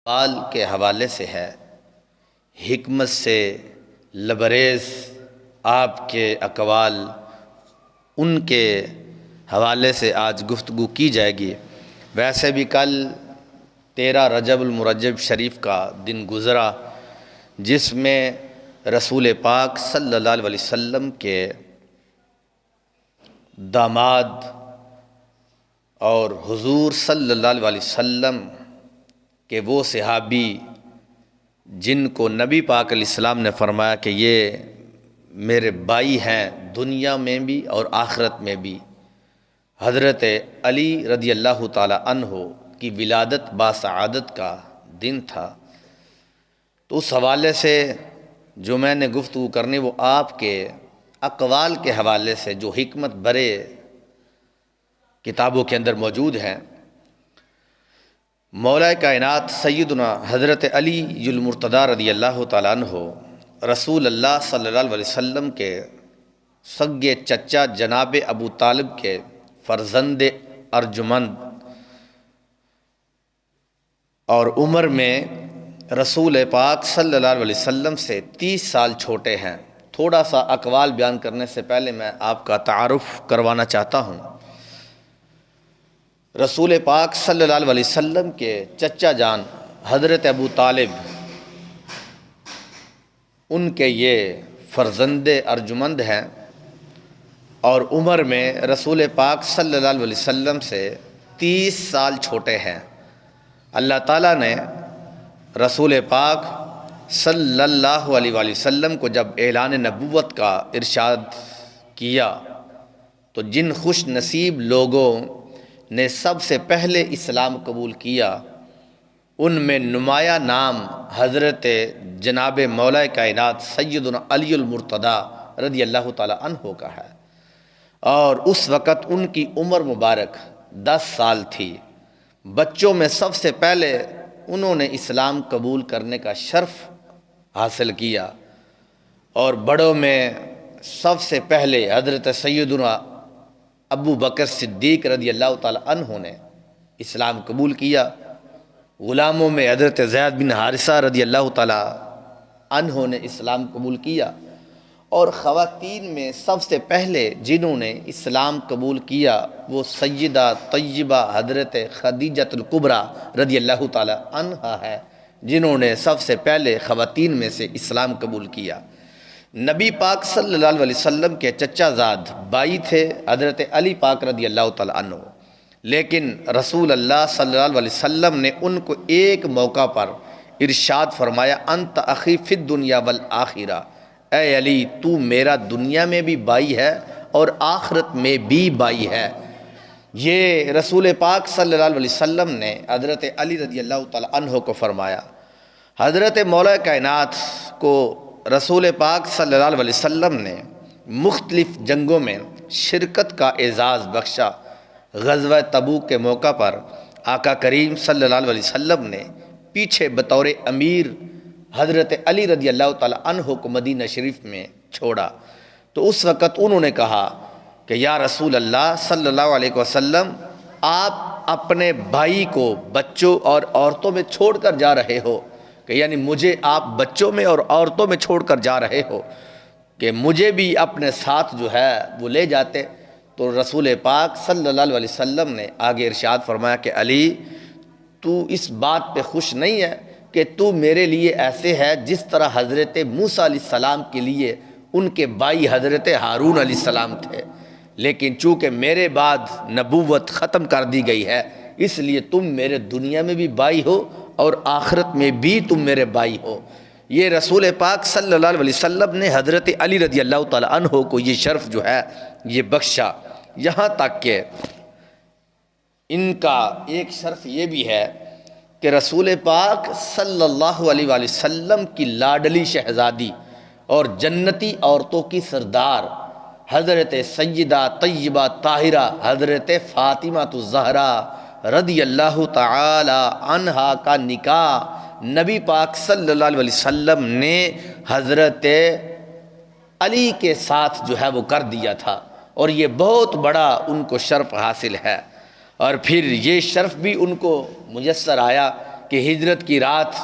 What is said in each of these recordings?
اقوال کے حوالے سے ہے، حکمت سے لبریز آپ کے اقوال، ان کے حوالے سے آج گفتگو کی جائے گی۔ ویسے بھی کل 13 رجب المرجب شریف کا دن گزرا، جس میں رسول پاک صلی اللہ علیہ وسلم کے داماد اور حضور صلی اللہ علیہ وسلم کہ وہ صحابی جن کو نبی پاک علیہ السلام نے فرمایا کہ یہ میرے بھائی ہیں دنیا میں بھی اور آخرت میں بھی، حضرت علی رضی اللہ تعالی عنہ کی ولادت باسعادت کا دن تھا۔ تو اس حوالے سے جو میں نے گفتگو کرنی وہ آپ کے اقوال کے حوالے سے جو حکمت بھرے کتابوں کے اندر موجود ہیں۔ مولا کائنات سیدنا حضرت علی المرتضیٰ رضی اللہ تعالیٰ عنہ رسول اللہ صلی اللہ علیہ وسلم کے سگے چچا جناب ابو طالب کے فرزند ارجمند اور عمر میں رسول پاک صلی اللہ علیہ وسلم سے 30 سال چھوٹے ہیں۔ تھوڑا سا اقوال بیان کرنے سے پہلے میں آپ کا تعارف کروانا چاہتا ہوں۔ رسول پاک صلی اللہ علیہ وسلم کے چچا جان حضرت ابو طالب، ان کے یہ فرزند ارجمند ہیں اور عمر میں رسول پاک صلی اللہ علیہ وسلم سے 30 سال چھوٹے ہیں۔ اللہ تعالیٰ نے رسول پاک صلی اللہ علیہ وسلم کو جب اعلان نبوت کا ارشاد کیا تو جن خوش نصیب لوگوں نے سب سے پہلے اسلام قبول کیا ان میں نمایاں نام حضرت جناب مولا کائنات سیدنا علی المرتضیٰ رضی اللہ تعالی عنہ کا ہے، اور اس وقت ان کی عمر مبارک 10 سال تھی۔ بچوں میں سب سے پہلے انہوں نے اسلام قبول کرنے کا شرف حاصل کیا، اور بڑوں میں سب سے پہلے حضرت سیدنا ابو بکر صدیق رضی اللہ تعالی عنہ نے اسلام قبول کیا۔ غلاموں میں حضرت زید بن حارثہ رضی اللہ تعالی عنہ نے اسلام قبول کیا، اور خواتین میں سب سے پہلے جنہوں نے اسلام قبول کیا وہ سیدہ طیبہ حضرت خدیجہ الکبریٰ رضی اللہ تعالی عنہا ہے، جنہوں نے سب سے پہلے خواتین میں سے اسلام قبول کیا۔ نبی پاک صلی اللہ علیہ وسلم کے چچا زاد بھائی تھے حضرت علی پاک رضی اللہ تعالی عنہ، لیکن رسول اللہ صلی اللہ علیہ وسلم نے ان کو ایک موقع پر ارشاد فرمایا، انت اخی فی الدنیا والآخرہ، اے علی تو میرا دنیا میں بھی بھائی ہے اور آخرت میں بھی بھائی ہے۔ یہ رسول پاک صلی اللہ علیہ وسلم نے حضرت علی رضی اللہ تعالی عنہ کو فرمایا۔ حضرت مولا کائنات کو رسول پاک صلی اللہ علیہ وسلم نے مختلف جنگوں میں شرکت کا اعزاز بخشا۔ غزوہ تبوک کے موقع پر آقا کریم صلی اللہ علیہ وسلم نے پیچھے بطور امیر حضرت علی رضی اللہ تعالی عنہ کو مدینہ شریف میں چھوڑا، تو اس وقت انہوں نے کہا کہ یا رسول اللہ صلی اللہ علیہ وسلم، آپ اپنے بھائی کو بچوں اور عورتوں میں چھوڑ کر جا رہے ہو، کہ یعنی مجھے آپ بچوں میں اور عورتوں میں چھوڑ کر جا رہے ہو، کہ مجھے بھی اپنے ساتھ جو ہے وہ لے جاتے۔ تو رسول پاک صلی اللہ علیہ وسلم نے آگے ارشاد فرمایا کہ علی تو اس بات پہ خوش نہیں ہے کہ تو میرے لیے ایسے ہے جس طرح حضرت موسیٰ علیہ السلام کے لیے ان کے بھائی حضرت ہارون علیہ السلام تھے، لیکن چونکہ میرے بعد نبوت ختم کر دی گئی ہے اس لیے تم میرے دنیا میں بھی بھائی ہو اور آخرت میں بھی تم میرے بھائی ہو۔ یہ رسول پاک صلی اللہ علیہ وسلم نے حضرت علی رضی اللہ تعالی عنہ کو یہ شرف جو ہے یہ بخشا۔ یہاں تک کہ ان کا ایک شرف یہ بھی ہے کہ رسول پاک صلی اللہ علیہ وسلم کی لاڈلی شہزادی اور جنتی عورتوں کی سردار حضرت سیدہ طیبہ طاہرہ حضرت فاطمہ الزہرا رضی اللہ تعالی عنہا کا نکاح نبی پاک صلی اللہ علیہ وسلم نے حضرت علی کے ساتھ جو ہے وہ کر دیا تھا، اور یہ بہت بڑا ان کو شرف حاصل ہے۔ اور پھر یہ شرف بھی ان کو میسر آیا کہ ہجرت کی رات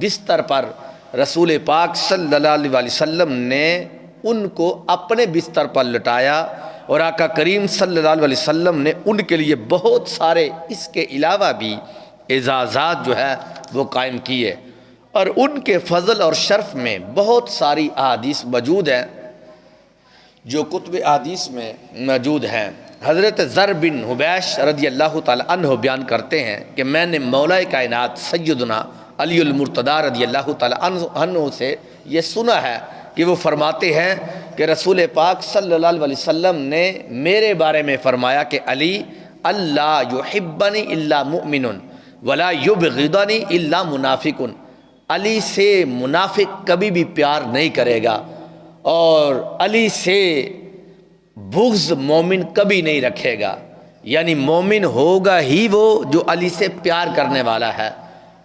بستر پر رسول پاک صلی اللہ علیہ وسلم نے ان کو اپنے بستر پر لٹایا، اور آقا کریم صلی اللہ علیہ وسلم نے ان کے لیے بہت سارے اس کے علاوہ بھی اعزازات جو ہے وہ قائم کیے، اور ان کے فضل اور شرف میں بہت ساری احادیث موجود ہیں جو کتب احادیث میں موجود ہیں۔ حضرت ذر بن حبیش رضی اللہ تعالی عنہ بیان کرتے ہیں کہ میں نے مولا کائنات سیدنا علی المرتضیٰ رضی اللہ تعالی عنہ سے یہ سنا ہے کہ وہ فرماتے ہیں کہ رسول پاک صلی اللہ علیہ وسلم نے میرے بارے میں فرمایا کہ علی اللہ یحبنی الا مؤمن ولا یبغضنی الا منافق، علی سے منافق کبھی بھی پیار نہیں کرے گا، اور علی سے بغض مومن کبھی نہیں رکھے گا، یعنی مومن ہوگا ہی وہ جو علی سے پیار کرنے والا ہے،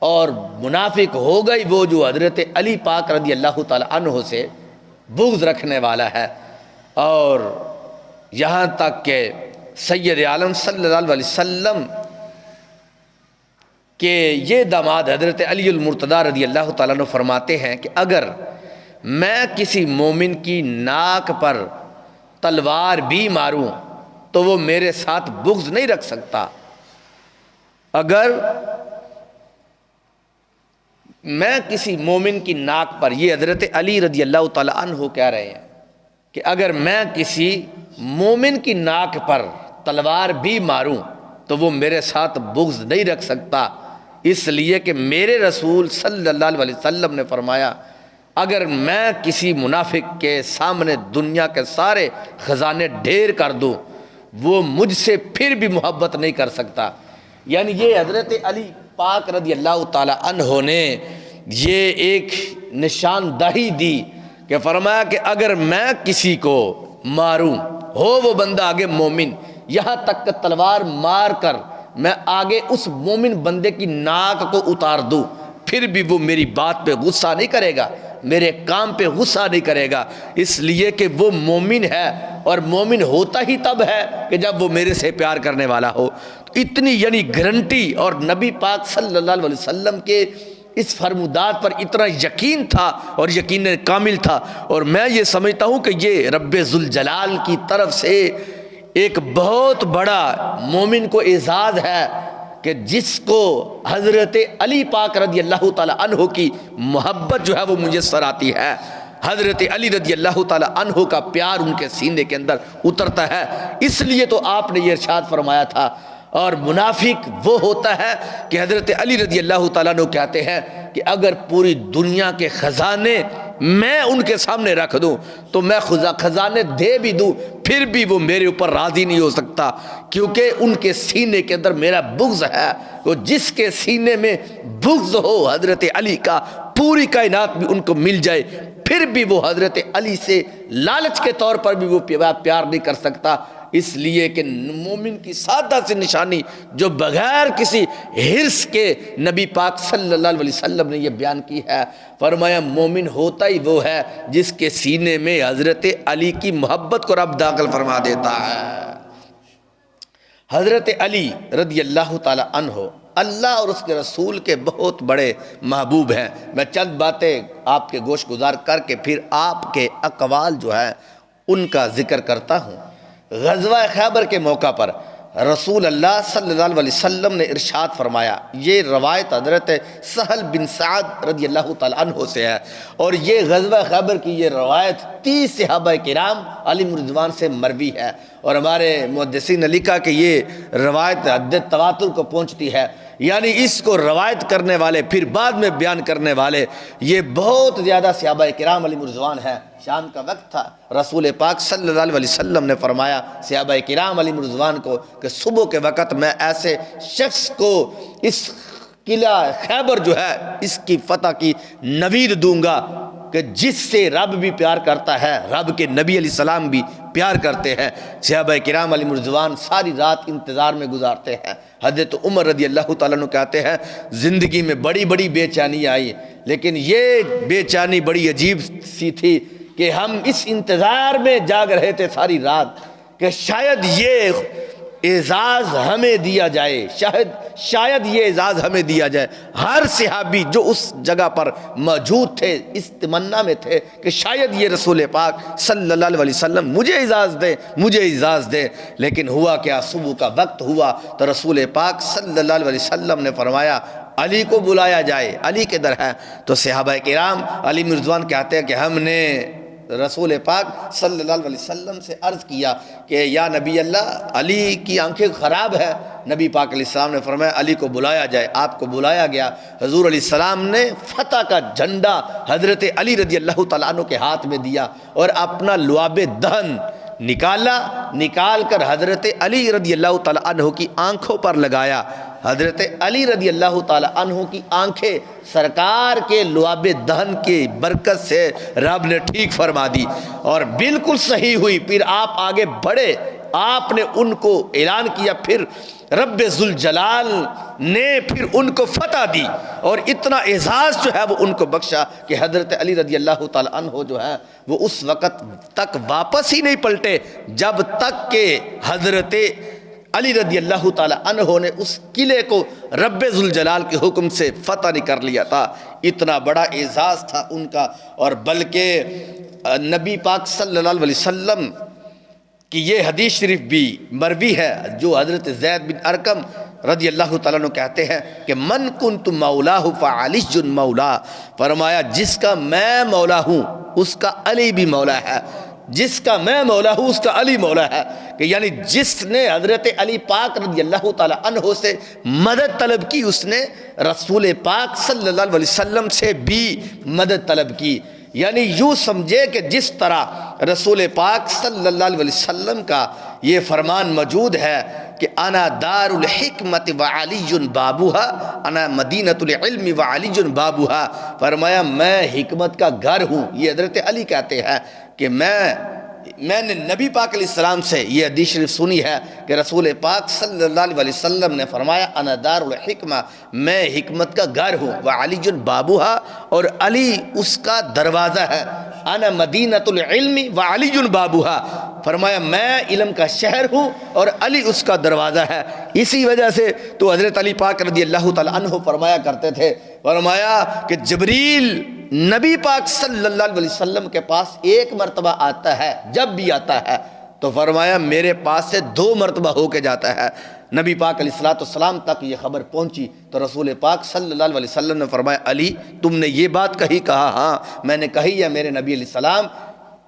اور منافق ہوگا ہی وہ جو حضرت علی پاک رضی اللہ تعالی عنہ سے بغض رکھنے والا ہے۔ اور یہاں تک کہ سید عالم صلی اللہ علیہ وسلم کہ یہ داماد حضرت علی المرتضیٰ رضی اللہ تعالیٰ عنہ فرماتے ہیں کہ اگر میں کسی مومن کی ناک پر تلوار بھی ماروں تو وہ میرے ساتھ بغض نہیں رکھ سکتا، اگر میں کسی مومن کی ناک پر، یہ حضرت علی رضی اللہ تعالیٰ عنہ کہہ رہے ہیں کہ اگر میں کسی مومن کی ناک پر تلوار بھی ماروں تو وہ میرے ساتھ بغض نہیں رکھ سکتا، اس لیے کہ میرے رسول صلی اللہ علیہ وسلم نے فرمایا اگر میں کسی منافق کے سامنے دنیا کے سارے خزانے ڈھیر کر دوں وہ مجھ سے پھر بھی محبت نہیں کر سکتا۔ یعنی یہ حضرت علی پاک رضی اللہ تعالی عنہ نے یہ ایک نشاندہی دی کہ فرمایا کہ اگر میں کسی کو ماروں ہو وہ بندہ آگے مومن، یہاں تک کہ تلوار مار کر میں آگے اس مومن بندے کی ناک کو اتار دوں پھر بھی وہ میری بات پہ غصہ نہیں کرے گا، میرے کام پہ غصہ نہیں کرے گا، اس لیے کہ وہ مومن ہے، اور مومن ہوتا ہی تب ہے کہ جب وہ میرے سے پیار کرنے والا ہو۔ اتنی یعنی گارنٹی، اور نبی پاک صلی اللہ علیہ وسلم کے اس فرمودات پر اتنا یقین تھا اور یقین کامل تھا، اور میں یہ سمجھتا ہوں کہ یہ رب ذوالجلال کی طرف سے ایک بہت بڑا مومن کو اعزاز ہے کہ جس کو حضرت علی پاک رضی اللہ تعالی عنہ کی محبت جو ہے وہ میسر آتی ہے، حضرت علی رضی اللہ تعالی عنہ کا پیار ان کے سینے کے اندر اترتا ہے، اس لیے تو آپ نے یہ ارشاد فرمایا تھا۔ اور منافق وہ ہوتا ہے کہ حضرت علی رضی اللہ تعالیٰ عنہ کہتے ہیں کہ اگر پوری دنیا کے خزانے میں ان کے سامنے رکھ دوں تو میں خزانے دے بھی دوں پھر بھی وہ میرے اوپر راضی نہیں ہو سکتا، کیونکہ ان کے سینے کے اندر میرا بغض ہے۔ وہ جس کے سینے میں بغض ہو حضرت علی کا، پوری کائنات بھی ان کو مل جائے پھر بھی وہ حضرت علی سے لالچ کے طور پر بھی وہ پیار نہیں کر سکتا، اس لیے کہ مومن کی سادہ سی نشانی جو بغیر کسی حرص کے نبی پاک صلی اللہ علیہ وسلم نے یہ بیان کی ہے، فرمایا مومن ہوتا ہی وہ ہے جس کے سینے میں حضرت علی کی محبت کو رب داخل فرما دیتا ہے۔ حضرت علی رضی اللہ تعالی عنہ اللہ اور اس کے رسول کے بہت بڑے محبوب ہیں۔ میں چند باتیں آپ کے گوش گزار کر کے پھر آپ کے اقوال جو ہے ان کا ذکر کرتا ہوں۔ غزوہ خیبر کے موقع پر رسول اللہ صلی اللہ علیہ وسلم نے ارشاد فرمایا، یہ روایت حضرت سہل بن سعد رضی اللہ تعالیٰ عنہ سے ہے، اور یہ غزوہ خیبر کی یہ روایت 30 صحابہ کرام علیہم رضوان سے مروی ہے، اور ہمارے محدثین نے لکھا کہ یہ روایت حد تواتر کو پہنچتی ہے، یعنی اس کو روایت کرنے والے پھر بعد میں بیان کرنے والے یہ بہت زیادہ صحابہ کرام علیہم رضوان ہیں۔ شام کا وقت تھا، رسول پاک صلی اللہ علیہ وسلم نے فرمایا صحابہ کرام علیہم رضوان کو کہ صبح کے وقت میں ایسے شخص کو اس قلعہ خیبر جو ہے اس کی فتح کی نوید دوں گا کہ جس سے رب بھی پیار کرتا ہے، رب کے نبی علیہ السلام بھی پیار کرتے ہیں۔ صحابہ کرام علیہم رضوان ساری رات انتظار میں گزارتے ہیں۔ حضرت عمر رضی اللہ تعالیٰ عنہ کہتے ہیں زندگی میں بڑی بڑی بے چینی آئی، لیکن یہ بے چینی بڑی عجیب سی تھی کہ ہم اس انتظار میں جاگ رہے تھے ساری رات کہ شاید یہ اعزاز ہمیں دیا جائے، شاید یہ اعزاز ہمیں دیا جائے۔ ہر صحابی جو اس جگہ پر موجود تھے اس تمنا میں تھے کہ شاید یہ رسول پاک صلی اللہ علیہ وسلم مجھے اعزاز دے۔ لیکن ہوا کیا، صبح کا وقت ہوا تو رسول پاک صلی اللہ علیہ وسلم نے فرمایا علی کو بلایا جائے، علی کدھر ہے؟ تو صحابہ کرام علی رضوان کہتے ہیں کہ ہم نے رسول پاک صلی اللہ علیہ وسلم سے عرض کیا کہ یا نبی اللہ، علی کی آنکھیں خراب ہے۔ نبی پاک علیہ السلام نے فرمایا علی کو بلایا جائے۔ آپ کو بلایا گیا، حضور علیہ السلام نے فتح کا جھنڈا حضرت علی رضی اللہ تعالیٰ عنہ کے ہاتھ میں دیا اور اپنا لعاب دہن نکال کر حضرت علی رضی اللہ تعالیٰ عنہ کی آنکھوں پر لگایا۔ حضرت علی رضی اللہ تعالیٰ عنہ کی آنکھیں سرکار کے لعاب دہن کی برکت سے رب نے ٹھیک فرما دی اور بالکل صحیح ہوئی۔ پھر آپ آگے بڑھے، آپ نے ان کو اعلان کیا، پھر رب ذوالجلال نے پھر ان کو فتح دی اور اتنا اعزاز جو ہے وہ ان کو بخشا کہ حضرت علی رضی اللہ تعالیٰ عنہ جو ہے وہ اس وقت تک واپس ہی نہیں پلٹے جب تک کہ حضرت علی رضی اللہ تعالیٰ عنہ نے اس قلعے کو رب ذوالجلال کے حکم سے فتح نہیں کر لیا تھا۔ اتنا بڑا اعزاز تھا ان کا۔ اور بلکہ نبی پاک صلی اللہ علیہ وسلم کی یہ حدیث شریف بھی مروی ہے جو حضرت زید بن ارقم رضی اللہ تعالیٰ عنہ کہتے ہیں کہ من کنت مولاہ فعلی مولا، فرمایا جس کا میں مولا ہوں اس کا علی بھی مولا ہے، جس کا میں مولا ہوں اس کا علی مولا ہے۔ کہ یعنی جس نے حضرت علی پاک رضی اللہ تعالیٰ عنہ سے مدد طلب کی اس نے رسول پاک صلی اللہ علیہ وسلم سے بھی مدد طلب کی۔ یعنی یوں سمجھے کہ جس طرح رسول پاک صلی اللہ علیہ وسلم کا یہ فرمان موجود ہے کہ انا دار الحکمت وعلی بابوہا، انا مدینۃ العلم وعلی بابوہا، فرمایا میں حکمت کا گھر ہوں۔ یہ حضرت علی کہتے ہیں کہ میں نے نبی پاک علیہ السلام سے یہ حدیث شریف سنی ہے کہ رسول پاک صلی اللہ علیہ وسلم نے فرمایا انا دار الحکمہ، میں حکمت کا گھر ہوں، وعلی بابوہا، اور علی اس کا دروازہ ہے، انا مدینۃ العلم وعلی بابوہا، فرمایا میں علم کا شہر ہوں اور علی اس کا دروازہ ہے۔ اسی وجہ سے تو حضرت علی پاک رضی اللہ تعالیٰ عنہ فرمایا کرتے تھے، فرمایا کہ جبریل نبی پاک صلی اللہ علیہ وسلم کے پاس ایک مرتبہ آتا ہے، جب بھی آتا ہے تو فرمایا میرے پاس سے 2 مرتبہ ہو کے جاتا ہے۔ نبی پاک علیہ السلام تک یہ خبر پہنچی تو رسول پاک صلی اللہ علیہ وسلم نے فرمایا علی تم نے یہ بات کہی؟ کہا ہاں میں نے کہی ہے میرے نبی علیہ السلام۔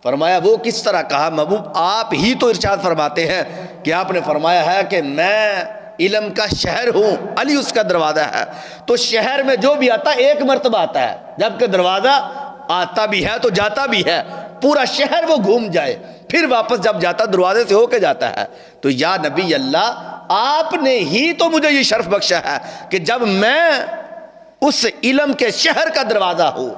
فرمایا وہ کس طرح؟ کہا محبوب آپ ہی تو ارشاد فرماتے ہیں کہ آپ نے فرمایا ہے کہ میں علم کا شہر ہوں، علی اس کا دروازہ ہے۔ تو شہر میں جو بھی آتا ہے 1 مرتبہ آتا ہے، جبکہ دروازہ آتا بھی ہے تو جاتا بھی ہے، پورا شہر وہ گھوم جائے پھر واپس جب جاتا دروازے سے ہو کے جاتا ہے۔ تو یا نبی اللہ آپ نے ہی تو مجھے یہ شرف بخشا ہے کہ جب میں اس علم کے شہر کا دروازہ ہوں۔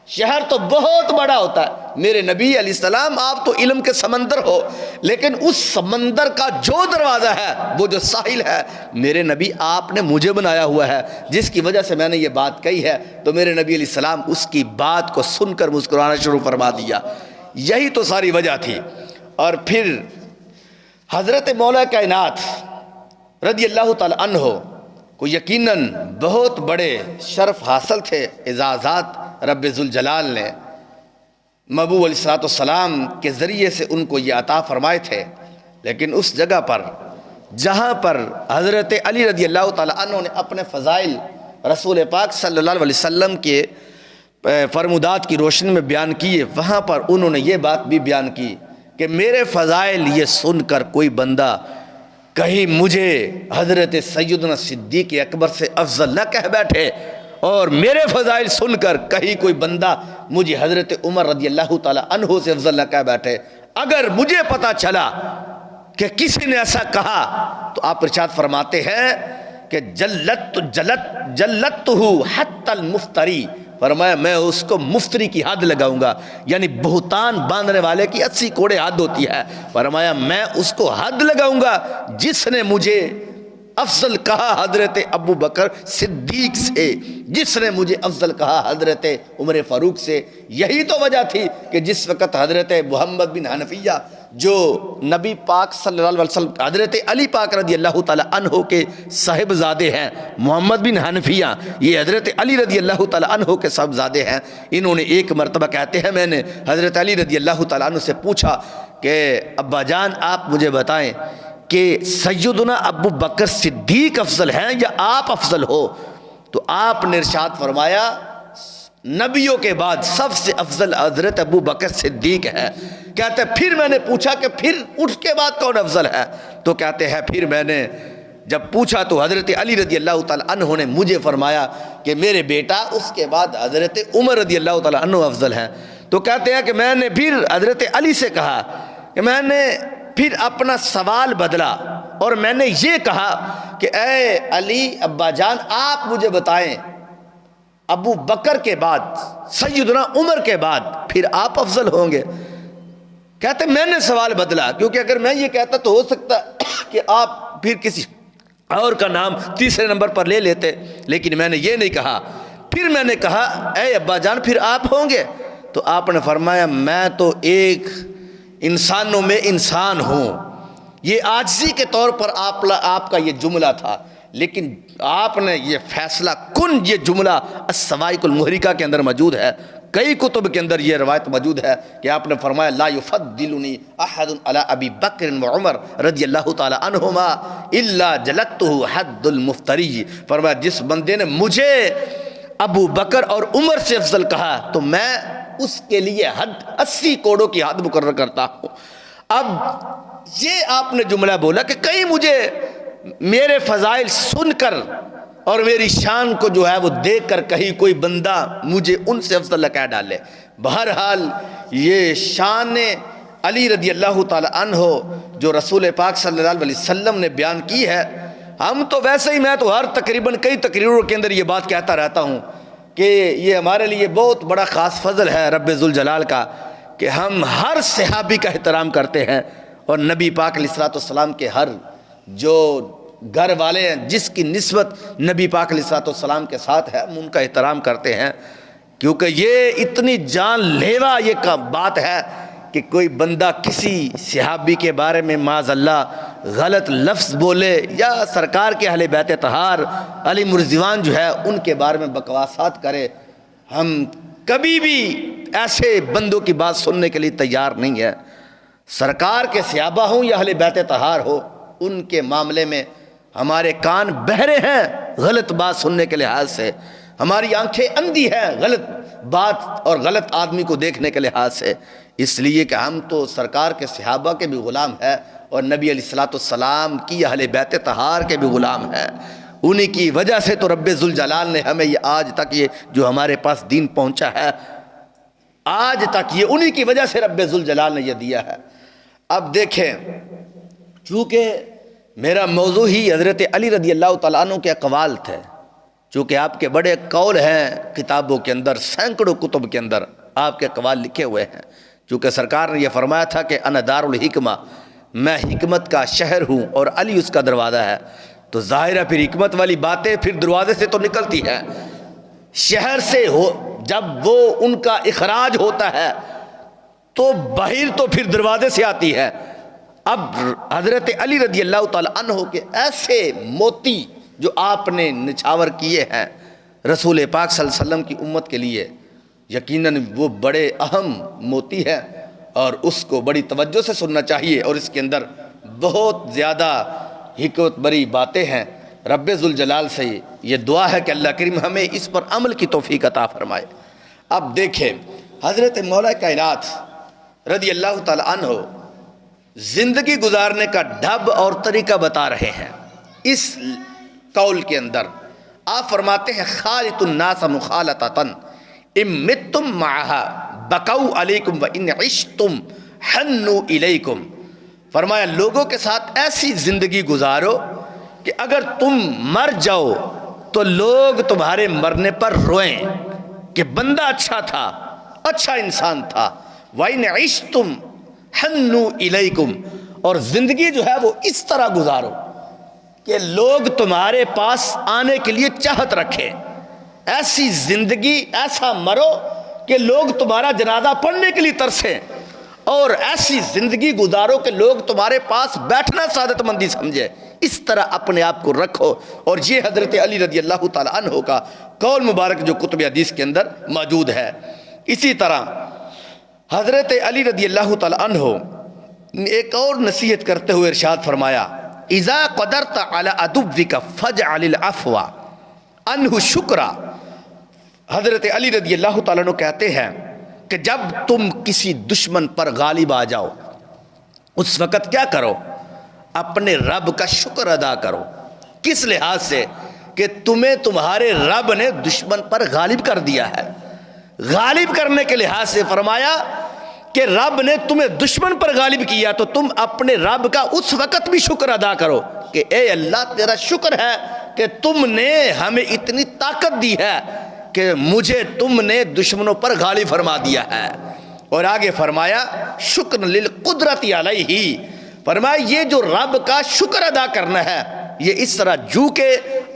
شہر تو بہت بڑا ہوتا ہے میرے نبی علیہ السلام، آپ تو علم کے سمندر ہو، لیکن اس سمندر کا جو دروازہ ہے وہ جو ساحل ہے میرے نبی آپ نے مجھے بنایا ہوا ہے، جس کی وجہ سے میں نے یہ بات کہی ہے۔ تو میرے نبی علیہ السلام اس کی بات کو سن کر مسکرانا شروع فرما دیا، یہی تو ساری وجہ تھی۔ اور پھر حضرت مولا کائنات رضی اللہ تعالی عنہ کو یقیناً بہت بڑے شرف حاصل تھے، اعزازات رب ذوالجلال نے محبوب علیہ السلام کے ذریعے سے ان کو یہ عطا فرمائے تھے۔ لیکن اس جگہ پر جہاں پر حضرت علی رضی اللہ تعالیٰ عنہ نے اپنے فضائل رسول پاک صلی اللہ علیہ وسلم کے فرمودات کی روشنی میں بیان کیے، وہاں پر انہوں نے یہ بات بھی بیان کی کہ میرے فضائل یہ سن کر کوئی بندہ کہیں مجھے حضرت سیدنا صدیق اکبر سے افضل نہ کہہ بیٹھے، اور میرے فضائل سن کر کہیں کوئی بندہ مجھے حضرت عمر رضی اللہ تعالی عنہ سے افضل نہ کہہ بیٹھے۔ اگر مجھے پتا چلا کہ کسی نے ایسا کہا تو آپ ارشاد فرماتے ہیں کہ جلت حتی المفتری، فرمایا میں اس کو مفتری کی حد لگاؤں گا، یعنی بہتان باندھنے والے کی 80 کوڑے حد ہوتی ہے، فرمایا میں اس کو حد لگاؤں گا جس نے مجھے افضل کہا حضرت ابو بکر صدیق سے، جس نے مجھے افضل کہا حضرت عمر فاروق سے۔ یہی تو وجہ تھی کہ جس وقت حضرت محمد بن حنفیہ جو نبی پاک صلی اللہ علیہ وسلم حضرت علی پاک رضی اللہ تعالیٰ عنہ کے صاحبزادے ہیں، محمد بن حنفیہ، یہ حضرت علی رضی اللہ تعالیٰ عنہ کے صاحبزادے ہیں۔ انہوں نے ایک مرتبہ کہتے ہیں میں نے حضرت علی رضی اللہ تعالیٰ عنہ سے پوچھا کہ ابا جان آپ مجھے بتائیں کہ سیدنا ابو بکر صدیق افضل ہیں یا آپ افضل ہو؟ تو آپ نے ارشاد فرمایا نبیوں کے بعد سب سے افضل حضرت ابو بکر صدیق ہے۔ کہتے ہیں پھر میں نے پوچھا کہ پھر اس کے بعد کون افضل ہے؟ تو کہتے ہیں پھر میں نے جب پوچھا تو حضرت علی رضی اللہ تعالیٰ عنہ نے مجھے فرمایا کہ میرے بیٹا اس کے بعد حضرت عمر رضی اللہ تعالیٰ عنہ افضل ہیں۔ تو کہتے ہیں کہ میں نے پھر حضرت علی سے کہا کہ میں نے پھر اپنا سوال بدلا اور میں نے یہ کہا کہ اے علی ابا جان آپ مجھے بتائیں ابو بکر کے بعد سیدنا عمر کے بعد پھر آپ افضل ہوں گے؟ کہتے میں نے سوال بدلا کیونکہ اگر میں یہ کہتا تو ہو سکتا کہ آپ پھر کسی اور کا نام تیسرے نمبر پر لے لیتے، لیکن میں نے یہ نہیں کہا۔ پھر میں نے کہا اے ابا جان پھر آپ ہوں گے؟ تو آپ نے فرمایا میں تو ایک انسانوں میں انسان ہوں۔ یہ عاجزی کے طور پر آپ کا یہ جملہ تھا، لیکن آپ نے یہ فیصلہ کن یہ جملہ السوائق المحرقہ کے اندر موجود ہے، کئی کتب کے اندر یہ روایت موجود ہے کہ آپ نے فرمایا لا یفضلنی احد علی ابی بکر و عمر رضی اللہ تعالی عنہما الا جلدتہ حد المفتری۔ فرمایا جس بندے نے مجھے ابو بکر اور عمر سے افضل کہا تو میں اس کے لیے حد 80 کوڑوں کی حد مقرر کرتا ہوں۔ اب یہ آپ نے جملہ بولا کہ کہیں مجھے میرے فضائل سن کر اور میری شان کو جو ہے وہ دیکھ کر کہیں کوئی بندہ مجھے ان سے افضل کہہ ڈالے۔ بہرحال یہ شان علی رضی اللہ تعالی عنہ جو رسول پاک صلی اللہ علیہ وسلم نے بیان کی ہے، ہم تو ویسے ہی میں تو ہر تقریباً کئی تقریروں کے اندر یہ بات کہتا رہتا ہوں کہ یہ ہمارے لیے بہت بڑا خاص فضل ہے رب ذوالجلال کا کہ ہم ہر صحابی کا احترام کرتے ہیں، اور نبی پاک علیہ الصلوۃ والسلام کے ہر جو گھر والے ہیں جس کی نسبت نبی پاک علیہ الصلوۃ والسلام کے ساتھ ہے ہم ان کا احترام کرتے ہیں، کیونکہ یہ اتنی جان لیوا یہ بات ہے کہ کوئی بندہ کسی صحابی کے بارے میں معاذ اللہ غلط لفظ بولے یا سرکار کے اہل بیت طہار علی مرضوان جو ہے ان کے بارے میں بکواسات کرے، ہم کبھی بھی ایسے بندوں کی بات سننے کے لیے تیار نہیں ہے۔ سرکار کے صحابہ ہوں یا اہل بیت طہار ہو، ان کے معاملے میں ہمارے کان بہرے ہیں غلط بات سننے کے لحاظ سے، ہماری آنکھیں اندھی ہیں غلط بات اور غلط آدمی کو دیکھنے کے لحاظ سے، اس لیے کہ ہم تو سرکار کے صحابہ کے بھی غلام ہیں اور نبی علیہ الصلوۃ والسلام کی اہل بیت طہار کے بھی غلام ہیں۔ انہی کی وجہ سے تو رب ذوالجلال نے ہمیں یہ آج تک یہ جو ہمارے پاس دین پہنچا ہے، آج تک یہ انہی کی وجہ سے رب ذوالجلال نے یہ دیا ہے۔ اب دیکھیں چونکہ میرا موضوع ہی حضرت علی رضی اللہ تعالیٰ عنہ کے اقوال تھے، چونکہ آپ کے بڑے قول ہیں کتابوں کے اندر، سینکڑوں کتب کے اندر آپ کے اقوال لکھے ہوئے ہیں، چونکہ سرکار نے یہ فرمایا تھا کہ انا دار الحکمہ، میں حکمت کا شہر ہوں اور علی اس کا دروازہ ہے، تو ظاہر ہے پھر حکمت والی باتیں پھر دروازے سے تو نکلتی ہیں، شہر سے ہو جب وہ ان کا اخراج ہوتا ہے تو باہر تو پھر دروازے سے آتی ہے۔ اب حضرت علی رضی اللہ تعالی عنہ کے ایسے موتی جو آپ نے نچھاور کیے ہیں رسول پاک صلی اللہ علیہ وسلم کی امت کے لیے، یقیناً وہ بڑے اہم موتی ہے اور اس کو بڑی توجہ سے سننا چاہیے، اور اس کے اندر بہت زیادہ حکمت بری باتیں ہیں۔ رب ذوالجلال سے یہ دعا ہے کہ اللہ کریم ہمیں اس پر عمل کی توفیق عطا فرمائے۔ اب دیکھیں حضرت مولا کائنات رضی اللہ تعالی عنہ زندگی گزارنے کا ڈھب اور طریقہ بتا رہے ہیں۔ اس قول کے اندر آپ فرماتے ہیں خالط الناس مخالطۃ ان متم معها بقوا علیکم وان عشتم حنوا الیکم۔ فرمایا لوگوں کے ساتھ ایسی زندگی گزارو کہ اگر تم مر جاؤ تو لوگ تمہارے مرنے پر روئیں کہ بندہ اچھا تھا، اچھا انسان تھا، وَإِنْ عِشْتُمْ حَنُّوا إِلَيْكُمْ، اور زندگی جو ہے وہ اس طرح گزارو کہ لوگ تمہارے پاس آنے کے لیے چاہت رکھیں، ایسی زندگی ایسا مرو کہ لوگ تمہارا جنازہ پڑھنے کے لیے ترسیں۔ اور ایسی زندگی گزارو کہ لوگ تمہارے پاس بیٹھنا سعادت مندی سمجھے، اس طرح اپنے آپ کو رکھو۔ اور یہ حضرت علی رضی اللہ تعالیٰ عنہ کا قول مبارک جو کتب حدیث کے اندر موجود ہے۔ اسی طرح حضرت علی رضی اللہ تعالیٰ عنہ ایک اور نصیحت کرتے ہوئے ارشاد فرمایا، اذا قدرت علی عدوک فاجعل العفو عنہ شکرا۔ حضرت علی رضی اللہ تعالیٰ عنہ کہتے ہیں کہ جب تم کسی دشمن پر غالب آ جاؤ اس وقت کیا کرو؟ اپنے رب کا شکر ادا کرو۔ کس لحاظ سے؟ کہ تمہیں تمہارے رب نے دشمن پر غالب کر دیا ہے۔ غالب کرنے کے لحاظ سے فرمایا کہ رب نے تمہیں دشمن پر غالب کیا تو تم اپنے رب کا اس وقت بھی شکر ادا کرو کہ اے اللہ تیرا شکر ہے کہ تم نے ہمیں اتنی طاقت دی ہے کہ مجھے تم نے دشمنوں پر غالب فرما دیا ہے۔ اور آگے فرمایا شکر للقدرت علیہ، فرمایا یہ جو رب کا شکر ادا کرنا ہے یہ اس طرح جو کہ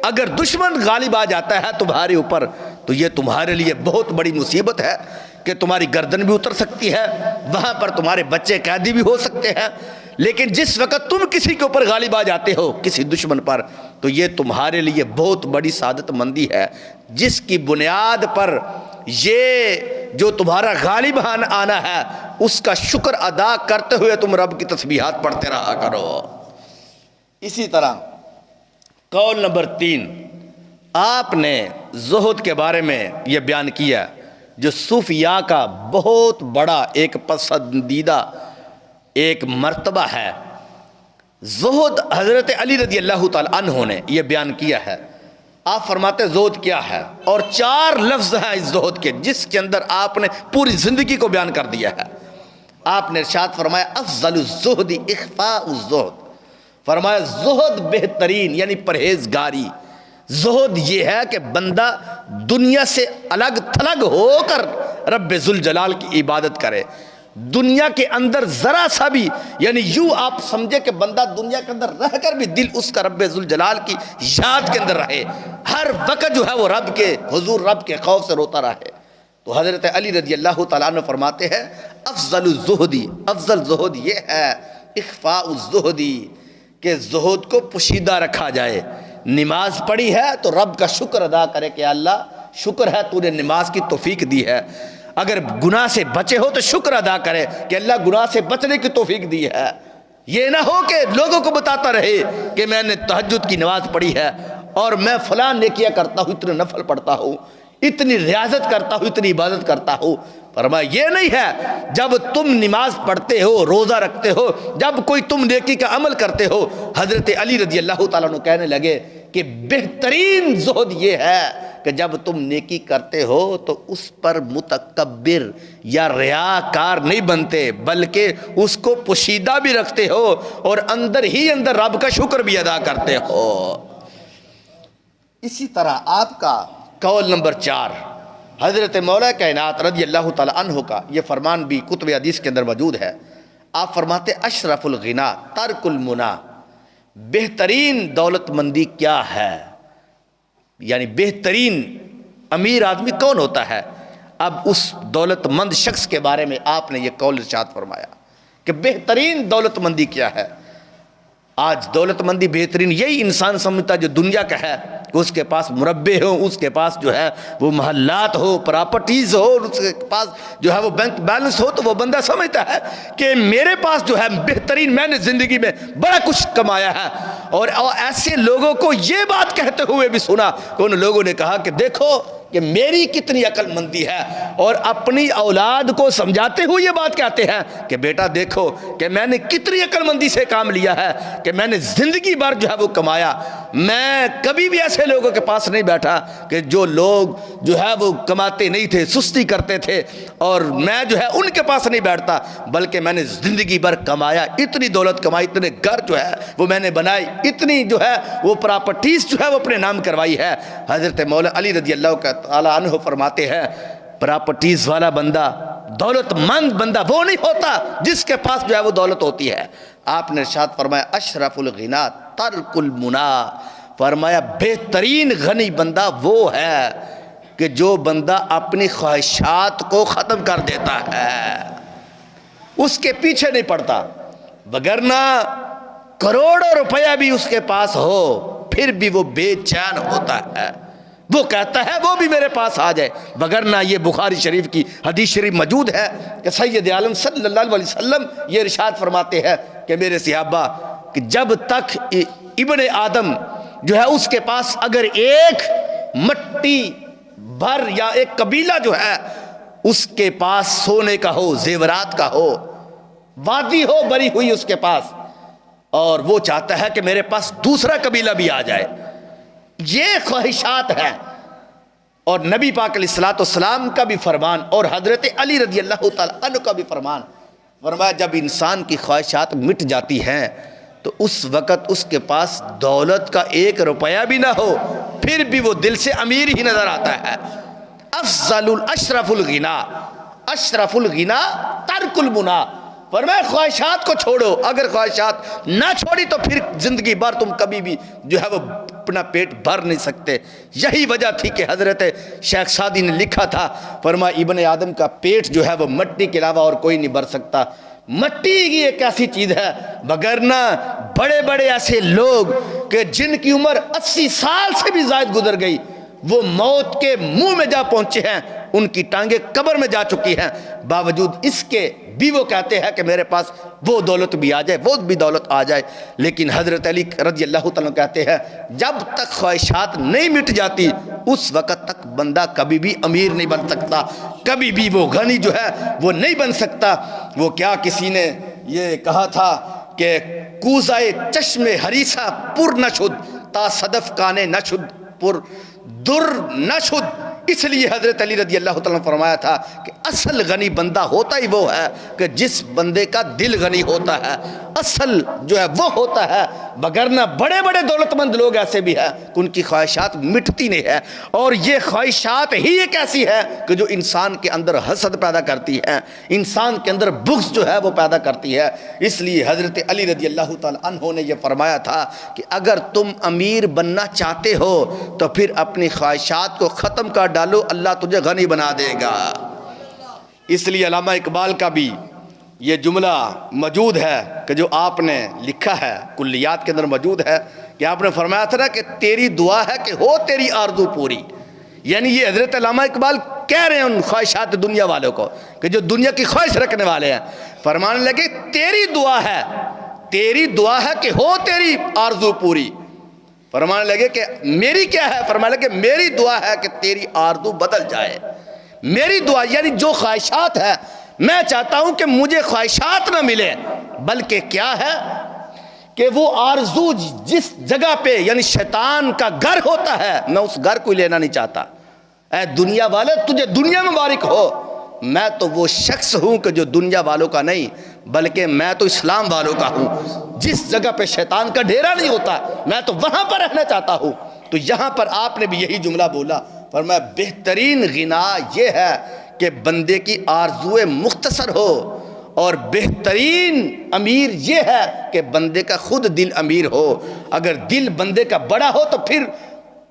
اگر دشمن غالب آ جاتا ہے تمہارے اوپر تو یہ تمہارے لیے بہت بڑی مصیبت ہے کہ تمہاری گردن بھی اتر سکتی ہے، وہاں پر تمہارے بچے قیدی بھی ہو سکتے ہیں۔ لیکن جس وقت تم کسی کے اوپر غالب آ جاتے ہو کسی دشمن پر تو یہ تمہارے لیے بہت بڑی سعادت مندی ہے، جس کی بنیاد پر یہ جو تمہارا غالب آنا ہے اس کا شکر ادا کرتے ہوئے تم رب کی تسبیحات پڑھتے رہا کرو۔ اسی طرح قول نمبر 3، آپ نے زہد کے بارے میں یہ بیان کیا جو صوفیاء کا بہت بڑا ایک پسندیدہ ایک مرتبہ ہے۔ زہد حضرت علی رضی اللہ تعالی عنہ نے یہ بیان کیا ہے۔ آپ فرماتے زہد کیا ہے، اور 4 لفظ ہیں اس زہد کے جس کے اندر آپ نے پوری زندگی کو بیان کر دیا ہے۔ آپ نے ارشاد فرمایا افضل الزہد اخفاء الزہد، فرمایا زہد بہترین یعنی پرہیزگاری۔ زہد یہ ہے کہ بندہ دنیا سے الگ تھلگ ہو کر رب ذوالجلال کی عبادت کرے، دنیا کے اندر ذرا سا بھی یعنی یوں آپ سمجھے کہ بندہ دنیا کے اندر رہ کر بھی دل اس کا رب ذوالجلال کی یاد کے اندر رہے، ہر وقت جو ہے وہ رب کے حضور رب کے خوف سے روتا رہے۔ تو حضرت علی رضی اللہ تعالیٰ عنہ فرماتے ہیں افضل الزہدی، افضل زہد یہ ہے اخفاء الزہدی کہ زہد کو پوشیدہ رکھا جائے۔ نماز پڑھی ہے تو رب کا شکر ادا کرے کہ اللہ شکر ہے تو نے نماز کی توفیق دی ہے، اگر گناہ سے بچے ہو تو شکر ادا کرے کہ اللہ گناہ سے بچنے کی توفیق دی ہے۔ یہ نہ ہو کہ لوگوں کو بتاتا رہے کہ میں نے تہجد کی نماز پڑھی ہے اور میں فلاں نیکیاں کرتا ہوں، اتنے نفل پڑھتا ہوں، اتنی ریاضت کرتا ہوں، اتنی عبادت کرتا ہوں۔ فرمایا یہ نہیں ہے، جب تم نماز پڑھتے ہو، روزہ رکھتے ہو، جب کوئی تم نیکی کا عمل کرتے ہو، حضرت علی رضی اللہ تعالیٰ عنہ کہنے لگے کہ بہترین زہد یہ ہے کہ جب تم نیکی کرتے ہو تو اس پر متکبر یا ریاکار نہیں بنتے بلکہ اس کو پوشیدہ بھی رکھتے ہو اور اندر ہی اندر رب کا شکر بھی ادا کرتے ہو۔ اسی طرح آپ کا قول نمبر 4 حضرت مولا کائنات رضی اللہ تعالی عنہ کا یہ فرمان بھی کتب حدیث کے اندر موجود ہے۔ آپ فرماتے اشرف الغنا ترک المنا، بہترین دولت مندی کیا ہے، یعنی بہترین امیر آدمی کون ہوتا ہے۔ اب اس دولت مند شخص کے بارے میں آپ نے یہ قول ارشاد فرمایا کہ بہترین دولت مندی کیا ہے۔ آج دولت مندی بہترین یہی انسان سمجھتا ہے جو دنیا کا ہے کہ اس کے پاس مربع ہو، اس کے پاس جو ہے وہ محلات ہو، پراپرٹیز ہو، اور اس کے پاس جو ہے وہ بینک بیلنس ہو، تو وہ بندہ سمجھتا ہے کہ میرے پاس جو ہے بہترین، میں نے زندگی میں بڑا کچھ کمایا ہے۔ اور ایسے لوگوں کو یہ بات کہتے ہوئے بھی سنا کہ ان لوگوں نے کہا کہ دیکھو کہ میری کتنی عقل مندی ہے، اور اپنی اولاد کو سمجھاتے ہوئے یہ بات کہتے ہیں کہ بیٹا دیکھو کہ میں نے کتنی عقل مندی سے کام لیا ہے کہ میں نے زندگی بھر جو ہے وہ کمایا۔ میں کبھی بھی ایسے لوگوں کے پاس نہیں بیٹھا کہ جو لوگ جو ہے وہ کماتے نہیں تھے، سستی کرتے تھے، اور میں جو ہے ان کے پاس نہیں بیٹھتا، بلکہ میں نے زندگی بھر کمایا، اتنی دولت کمائی، اتنے گھر جو ہے وہ میں نے بنائی، اتنی جو ہے وہ پراپرٹیز جو ہے وہ اپنے نام کروائی ہے۔ حضرت مولا علی رضی اللہ تعالی عنہ فرماتے ہیں پراپرٹیز والا بندہ، دولت مند بندہ وہ نہیں ہوتا جس کے پاس جو ہے وہ دولت ہوتی ہے۔ آپ نے ارشاد فرمایا اشرف الغنا ترک المنا، فرمایا بہترین غنی بندہ وہ ہے کہ جو بندہ اپنی خواہشات کو ختم کر دیتا ہے۔ اس کے پیچھے نہیں پڑتا، وگرنہ کروڑوں روپیہ بھی اس کے پاس ہو پھر بھی وہ بے چین ہوتا ہے، وہ کہتا ہے وہ بھی میرے پاس آ جائے۔ وگرنہ یہ بخاری شریف کی حدیث شریف موجود ہے کہ سید عالم صلی اللہ علیہ وسلم یہ ارشاد فرماتے ہیں کہ میرے صحابہ کہ جب تک ابن آدم جو ہے اس کے پاس اگر ایک مٹی بھر یا ایک قبیلہ جو ہے اس کے پاس سونے کا ہو، زیورات کا ہو، وادی ہو بری ہوئی اس کے پاس، اور وہ چاہتا ہے کہ میرے پاس دوسرا قبیلہ بھی آ جائے، یہ خواہشات ہیں۔ اور نبی پاک علیہ الصلوۃ والسلام کا بھی فرمان اور حضرت علی رضی اللہ تعالی عنہ کا بھی فرمان، فرمایا جب انسان کی خواہشات مٹ جاتی ہیں تو اس وقت اس کے پاس دولت کا ایک روپیہ بھی نہ ہو پھر بھی وہ دل سے امیر ہی نظر آتا ہے۔ افضل اشرف الغنا، اشرف الغنا ترک المنا، فرمایا خواہشات کو چھوڑو، اگر خواہشات نہ چھوڑی تو پھر زندگی بھر تم کبھی بھی جو ہے وہ اپنا پیٹ بھر نہیں سکتے۔ یہی وجہ تھی کہ حضرت شیخ سعدی نے لکھا تھا، فرمایا ابن آدم کا پیٹ جو ہے وہ مٹی کے علاوہ اور کوئی نہیں بھر سکتا۔ مٹی کی ایک ایسی چیز ہے، وگرنہ بڑے بڑے ایسے لوگ کہ جن کی عمر 80 سال سے بھی زائد گزر گئی، وہ موت کے منہ میں جا پہنچے ہیں، ان کی ٹانگیں قبر میں جا چکی ہیں، باوجود اس کے بھی وہ کہتے ہیں کہ میرے پاس وہ دولت بھی آ جائے، وہ بھی دولت آ جائے۔ لیکن حضرت علی رضی اللہ تعالیٰ کہتے ہیں جب تک خواہشات نہیں مٹ جاتی اس وقت تک بندہ کبھی بھی امیر نہیں بن سکتا، کبھی بھی وہ غنی جو ہے وہ نہیں بن سکتا۔ وہ کیا کسی نے یہ کہا تھا کہ کوزائے چشم حریصہ پر نہ شد تا صدف کانے نہ شد پر در نہ شد، اس لیے حضرت علی رضی اللہ تعالیٰ نے فرمایا تھا کہ اصل غنی بندہ ہوتا ہی وہ ہے کہ جس بندے کا دل غنی ہوتا ہے، اصل جو ہے وہ ہوتا ہے۔ وگرنہ بڑے بڑے دولت مند لوگ ایسے بھی ہیں کہ ان کی خواہشات مٹتی نہیں ہے، اور یہ خواہشات ہی ایک ایسی ہے کہ جو انسان کے اندر حسد پیدا کرتی ہے، انسان کے اندر بغض جو ہے وہ پیدا کرتی ہے۔ اس لیے حضرت علی رضی اللہ تعالیٰ عنہ نے یہ فرمایا تھا کہ اگر تم امیر بننا چاہتے ہو تو پھر اپنی خواہشات کو ختم کر ڈالو، اللہ تجھے غنی بنا دے گا۔ اس لیے علامہ اقبال کا بھی یہ جملہ موجود ہے کہ جو آپ نے لکھا ہے، کلیات کے اندر موجود ہے، کہ آپ نے فرمایا تھا نا کہ تیری دعا ہے کہ ہو تیری آرزو پوری، یعنی یہ حضرت علامہ اقبال کہہ رہے ہیں ان خواہشات دنیا والوں کو کہ جو دنیا کی خواہش رکھنے والے ہیں، فرمانے لگے تیری دعا ہے کہ ہو تیری آرزو پوری، فرمانے لگے کہ میری کیا ہے، فرمانے لگے میری دعا ہے کہ تیری آرزو بدل جائے۔ میری دعا یعنی جو خواہشات ہے، میں چاہتا ہوں کہ مجھے خواہشات نہ ملے، بلکہ کیا ہے کہ وہ آرزو جس جگہ پہ یعنی شیطان کا گھر ہوتا ہے میں اس گھر کو لینا نہیں چاہتا۔ اے دنیا والے تجھے دنیا مبارک ہو، میں تو وہ شخص ہوں کہ جو دنیا والوں کا نہیں بلکہ میں تو اسلام والوں کا ہوں۔ جس جگہ پہ شیطان کا ڈیرا نہیں ہوتا میں تو وہاں پر رہنا چاہتا ہوں۔ تو یہاں پر آپ نے بھی یہی جملہ بولا، فرمایا بہترین غنا یہ ہے کہ بندے کی آرزوئے مختصر ہو، اور بہترین امیر یہ ہے کہ بندے کا خود دل امیر ہو۔ اگر دل بندے کا بڑا ہو تو پھر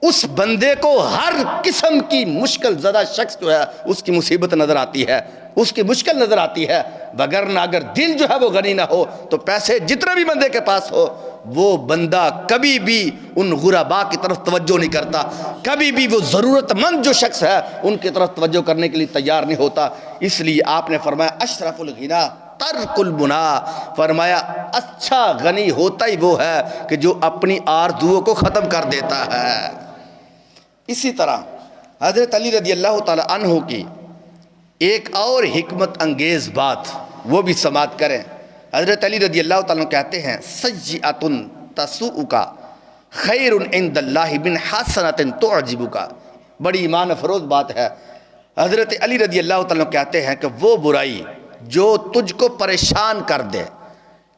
اس بندے کو ہر قسم کی مشکل زدہ شخص جو ہے اس کی مصیبت نظر آتی ہے، اس کی مشکل نظر آتی ہے۔ وگرنہ اگر دل جو ہے وہ غنی نہ ہو تو پیسے جتنے بھی بندے کے پاس ہو وہ بندہ کبھی بھی ان غرباء کی طرف توجہ نہیں کرتا، کبھی بھی وہ ضرورت مند جو شخص ہے ان کی طرف توجہ کرنے کے لیے تیار نہیں ہوتا۔ اس لیے آپ نے فرمایا اشرف الغنا ترک المنا، فرمایا اچھا غنی ہوتا ہی وہ ہے کہ جو اپنی آرزوؤں کو ختم کر دیتا ہے۔ اسی طرح حضرت علی رضی اللہ تعالی عنہ کی ایک اور حکمت انگیز بات وہ بھی سماعت کریں۔ حضرت علی رضی اللہ تعالیٰ کہتے ہیں سیئۃ تسوءک خیر عند اللہ من حسنۃ تعجبک، بڑی ایمان افروز بات ہے۔ حضرت علی رضی اللہ تعالیٰ کہتے ہیں کہ وہ برائی جو تجھ کو پریشان کر دے،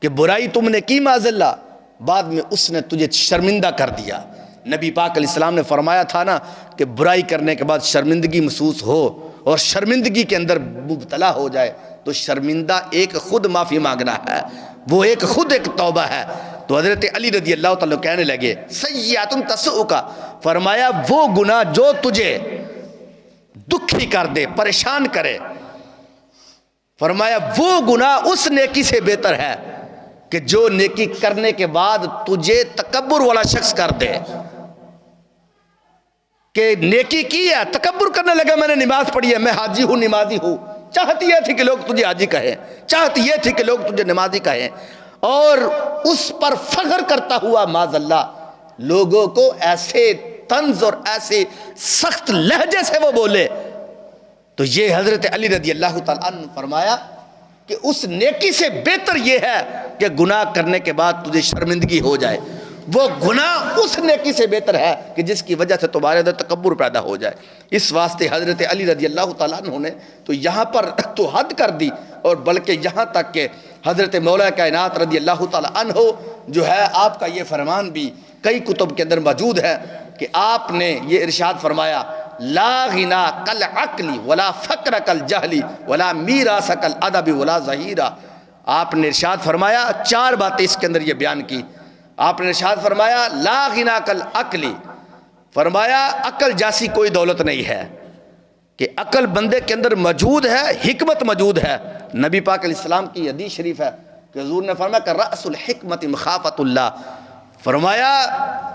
کہ برائی تم نے کی معاذ اللہ، بعد میں اس نے تجھے شرمندہ کر دیا۔ نبی پاک علیہ السلام نے فرمایا تھا نا کہ برائی کرنے کے بعد شرمندگی محسوس ہو اور شرمندگی کے اندر مبتلا ہو جائے تو شرمندہ ایک خود معافی مانگنا ہے، وہ ایک خود ایک توبہ ہے۔ تو حضرت علی رضی اللہ تعالیٰ کہنے لگے سیئۃ تسوءک، فرمایا وہ گناہ جو تجھے دکھی کر دے، پریشان کرے، فرمایا وہ گناہ اس نیکی سے بہتر ہے کہ جو نیکی کرنے کے بعد تجھے تکبر والا شخص کر دے، کہ نیکی کی ہے، تکبر کرنے لگا، میں نے نماز پڑھی ہے، میں حاجی ہوں، نمازی ہوں، چاہتی یہ تھی کہ لوگ تجھے حاجی کہیں، چاہتی یہ تھی کہ لوگ تجھے نمازی کہیں، اور اس پر فخر کرتا ہوا معاذ اللہ لوگوں کو ایسے طنز اور ایسے سخت لہجے سے وہ بولے، تو یہ حضرت علی رضی اللہ تعالیٰ عنہ فرمایا کہ اس نیکی سے بہتر یہ ہے کہ گناہ کرنے کے بعد تجھے شرمندگی ہو جائے، وہ گناہ اس نیکی سے بہتر ہے کہ جس کی وجہ سے تمہارے اندر تکبر پیدا ہو جائے۔ اس واسطے حضرت علی رضی اللہ تعالیٰ عنہ نے تو یہاں پر تو حد کر دی، اور بلکہ یہاں تک کہ حضرت مولا کائنات رضی اللہ تعالیٰ عنہ جو ہے آپ کا یہ فرمان بھی کئی کتب کے اندر موجود ہے کہ آپ نے یہ ارشاد فرمایا لا غنا کل عقلی ولا فقر کل جہلی ولا میراث کل ادب ولا ظہیرہ۔ آپ نے ارشاد فرمایا، چار باتیں اس کے اندر یہ بیان کی۔ آپ نے ارشاد فرمایا لا غنا کل عقلی، فرمایا عقل جیسی کوئی دولت نہیں ہے، کہ عقل بندے کے اندر موجود ہے، حکمت موجود ہے۔ نبی پاک علیہ السلام کی حدیث شریف ہے کہ حضور نے فرمایا کہ رأس الحکمت مخافت اللہ، فرمایا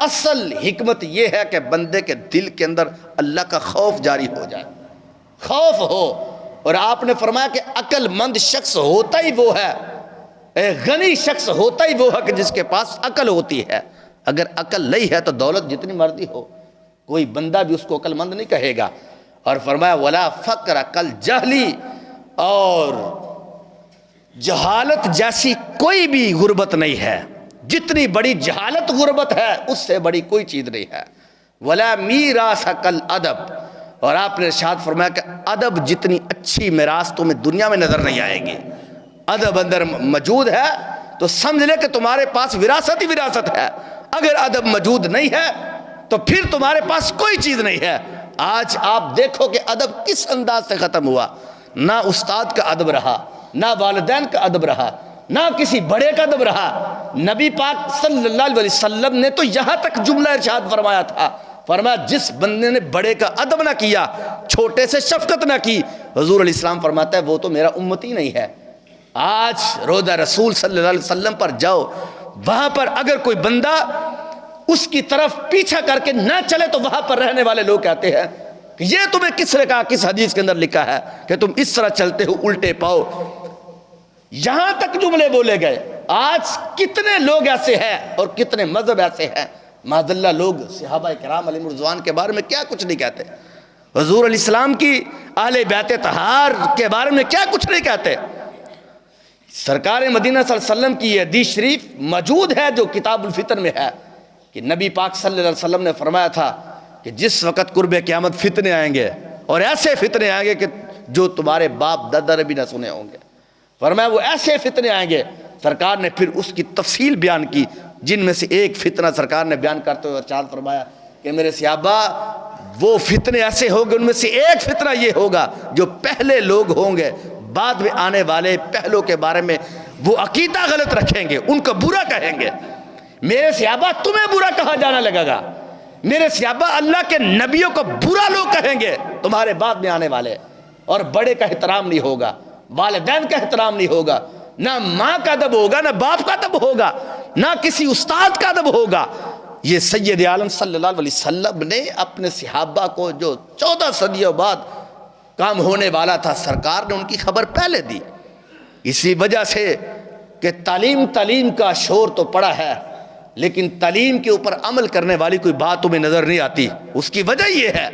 اصل حکمت یہ ہے کہ بندے کے دل کے اندر اللہ کا خوف جاری ہو جائے، خوف ہو۔ اور آپ نے فرمایا کہ عقل مند شخص ہوتا ہی وہ ہے، غنی شخص ہوتا ہی وہ ہے کہ جس کے پاس عقل ہوتی ہے۔ اگر عقل نہیں ہے تو دولت جتنی مرضی ہو، کوئی بندہ بھی اس کو عقل مند نہیں کہے گا۔ اور فرمایا ولا فقر کل جہلی، اور جہالت جیسی کوئی بھی غربت نہیں ہے، جتنی بڑی جہالت غربت ہے اس سے بڑی کوئی چیز نہیں ہے۔ ولا میراث کل ادب، اور آپ نے ارشاد فرمایا کہ ادب جتنی اچھی میراث تمہیں دنیا میں نظر نہیں آئے گی، ادب اندر موجود ہے تو سمجھ لے کہ تمہارے پاس وراثت ہی وراثت ہے۔ اگر ادب موجود نہیں ہے تو پھر تمہارے پاس کوئی چیز نہیں ہے۔ آج آپ دیکھو کہ ادب کس انداز سے ختم ہوا، نہ استاد کا ادب رہا، نہ والدین کا ادب رہا، نہ کسی بڑے کا ادب رہا۔ نبی پاک صلی اللہ علیہ وسلم نے تو یہاں تک جملہ ارشاد فرمایا تھا، فرمایا جس بندے نے بڑے کا ادب نہ کیا، چھوٹے سے شفقت نہ کی، حضور علیہ السلام فرماتا ہے وہ تو میرا امتی نہیں ہے۔ آج روضہ رسول صلی اللہ علیہ وسلم پر جاؤ، وہاں پر اگر کوئی بندہ اس کی طرف پیچھا کر کے نہ چلے تو وہاں پر رہنے والے لوگ کہتے ہیں کہ یہ تمہیں کس نے کہا، کس حدیث کے اندر لکھا ہے کہ تم اس طرح چلتے ہو الٹے پاؤ؟ یہاں تک جملے بولے گئے۔ آج کتنے لوگ ایسے ہیں اور کتنے مذہب ایسے ہیں، معاذ اللہ لوگ صحابہ کرام علیہ رضوان کے بارے میں کیا کچھ نہیں کہتے، حضور علیہ السلام کی اہل بیت طہار کے بارے میں کیا کچھ نہیں کہتے۔ سرکار مدینہ صلی اللہ علیہ وسلم کی یہ حدیث شریف موجود ہے جو کتاب الفتن میں ہے کہ نبی پاک صلی اللہ علیہ وسلم نے فرمایا تھا کہ جس وقت قرب قیامت فتنے آئیں گے، اور ایسے فتنے آئیں گے کہ جو تمہارے باپ دادا نے بھی نہ سنے ہوں گے، فرمایا وہ ایسے فتنے آئیں گے۔ سرکار نے پھر اس کی تفصیل بیان کی، جن میں سے ایک فتنہ سرکار نے بیان کرتے ہوئے ارشاد فرمایا کہ میرے صحابہ وہ فتنے ایسے ہوں گے، ان میں سے ایک فتنہ یہ ہوگا جو پہلے لوگ ہوں گے بعد میں آنے والے پہلوں کے بارے میں وہ عقیدہ غلط رکھیں گے، ان کو برا کہیں گے۔ میرے صحابہ تمہیں برا کہا جانا لگے گا، میرے صحابہ اللہ کے نبیوں کو برا لوگ کہیں گے تمہارے بعد میں آنے والے، اور بڑے کا احترام نہیں ہوگا، والدین کا احترام نہیں ہوگا، نہ ماں کا ادب ہوگا، نہ باپ کا ادب ہوگا، نہ کسی استاد کا ادب ہوگا۔ یہ سید عالم صلی اللہ علیہ وسلم نے اپنے صحابہ کو جو 14 صدیوں بعد کام ہونے والا تھا، سرکار نے ان کی خبر پہلے دی۔ اسی وجہ سے کہ تعلیم کا شور تو پڑا ہے، لیکن تعلیم کے اوپر عمل کرنے والی کوئی بات تمہیں نظر نہیں آتی۔ اس کی وجہ یہ ہے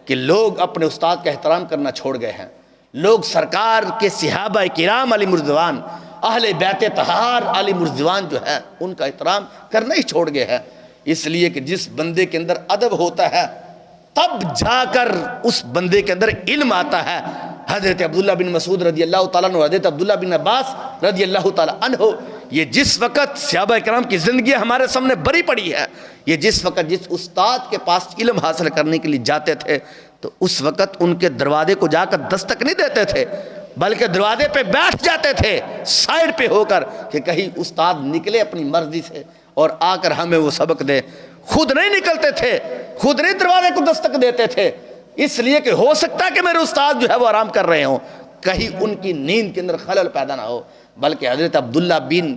کہ لوگ اپنے استاد کا احترام کرنا چھوڑ گئے ہیں، لوگ سرکار کے صحابہ کرام علیہ رضوان، اہل بیت طہار علیہ رضوان جو ہے ان کا احترام کرنا ہی چھوڑ گئے ہیں۔ اس لیے کہ جس بندے کے اندر ادب ہوتا ہے تب جا کر اس بندے کے اندر علم آتا ہے۔ حضرت عبداللہ بن مسعود رضی اللہ تعالیٰ عنہ، حضرت عبداللہ بن عباس رضی اللہ تعالیٰ عنہ، یہ جس وقت صحابہ کرام کی زندگی ہمارے سامنے بری پڑی ہے، یہ جس وقت جس استاد کے پاس علم حاصل کرنے کے لیے جاتے تھے تو اس وقت ان کے دروازے کو جا کر دستک نہیں دیتے تھے، بلکہ دروازے پہ بیٹھ جاتے تھے سائڈ پہ ہو کر کہ کہیں استاد نکلے اپنی مرضی سے اور آ کر ہمیں وہ سبق دے۔ خود نہیں نکلتے تھے، خود نہیں دروازے کو دستک دیتے تھے، اس لیے کہ ہو سکتا ہے کہ میرے استاد جو ہے وہ آرام کر رہے ہوں، کہیں ان کی نیند کے اندر خلل پیدا نہ ہو، بلکہ حضرت عبداللہ بن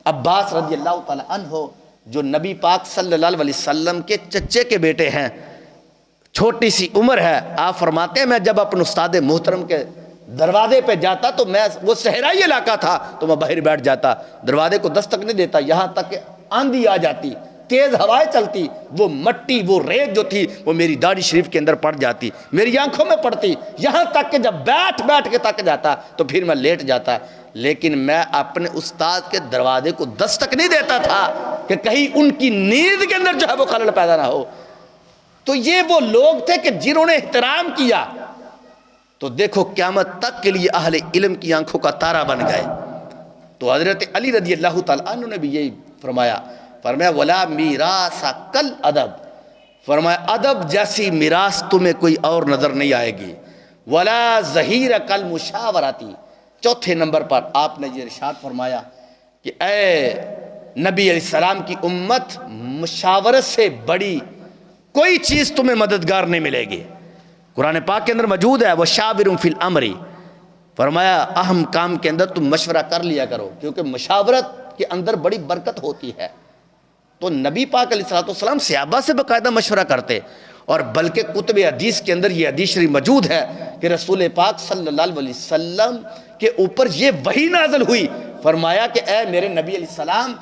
عباس رضی اللہ تعالی عنہ جو نبی پاک صلی اللہ علیہ وسلم کے چچے کے بیٹے ہیں، چھوٹی سی عمر ہے، آپ فرماتے ہیں میں جب اپنے استاد محترم کے دروازے پہ جاتا تو میں، وہ صحرائی علاقہ تھا تو میں باہر بیٹھ جاتا، دروازے کو دستک نہیں دیتا، یہاں تک کہ آندھی آ جاتی، تیز ہوائیں چلتی، وہ مٹی وہ ریت جو تھی وہ میری داڑھی شریف کے اندر پڑ جاتی، میری آنکھوں میں پڑتی، یہاں تک کہ جب بیٹھ کے تک جاتا تو پھر میں لیٹ جاتا، لیکن میں اپنے استاد کے دروازے کو دستک نہیں دیتا تھا کہ کہیں ان کی نیند کے اندر جو ہے وہ خلل پیدا نہ ہو۔ تو یہ وہ لوگ تھے کہ جنہوں نے احترام کیا، تو دیکھو قیامت تک کے لیے اہل علم کی آنکھوں کا تارا بن گئے۔ تو حضرت علی رضی اللہ تعالیٰ عنہ نے بھی یہی فرمایا وَلَا مِيرَاثَ كَالْأَدَبِ، فرمایا ادب جیسی میراث تمہیں کوئی اور نظر نہیں آئے گی، وَلَا ظَهِيرَ كَالْمُشَاوَرَةِ۔ چوتھے نمبر پر آپ نے یہ ارشاد فرمایا کہ اے نبی علیہ السلام کی امت، مشاورت سے بڑی کوئی چیز تمہیں مددگار نہیں ملے گی۔ قرآن پاک کے اندر موجود ہے وَشَاوِرُهُمْ فِي الْأَمْرِ، فرمایا اہم کام کے اندر تم مشورہ کر لیا کرو، کیونکہ مشاورت کے اندر بڑی برکت ہوتی ہے۔ تو نبی پاک علیہ السلام صحابہ سے باقاعدہ مشورہ کرتے، اور بلکہ کتب حدیث کے اندر یہ حدیث شریف موجود ہے کہ رسول پاک صلی اللہ علیہ وسلم کے اوپر یہ وحی نازل ہوئی، فرمایا کہ اے میرے نبی علیہ السلام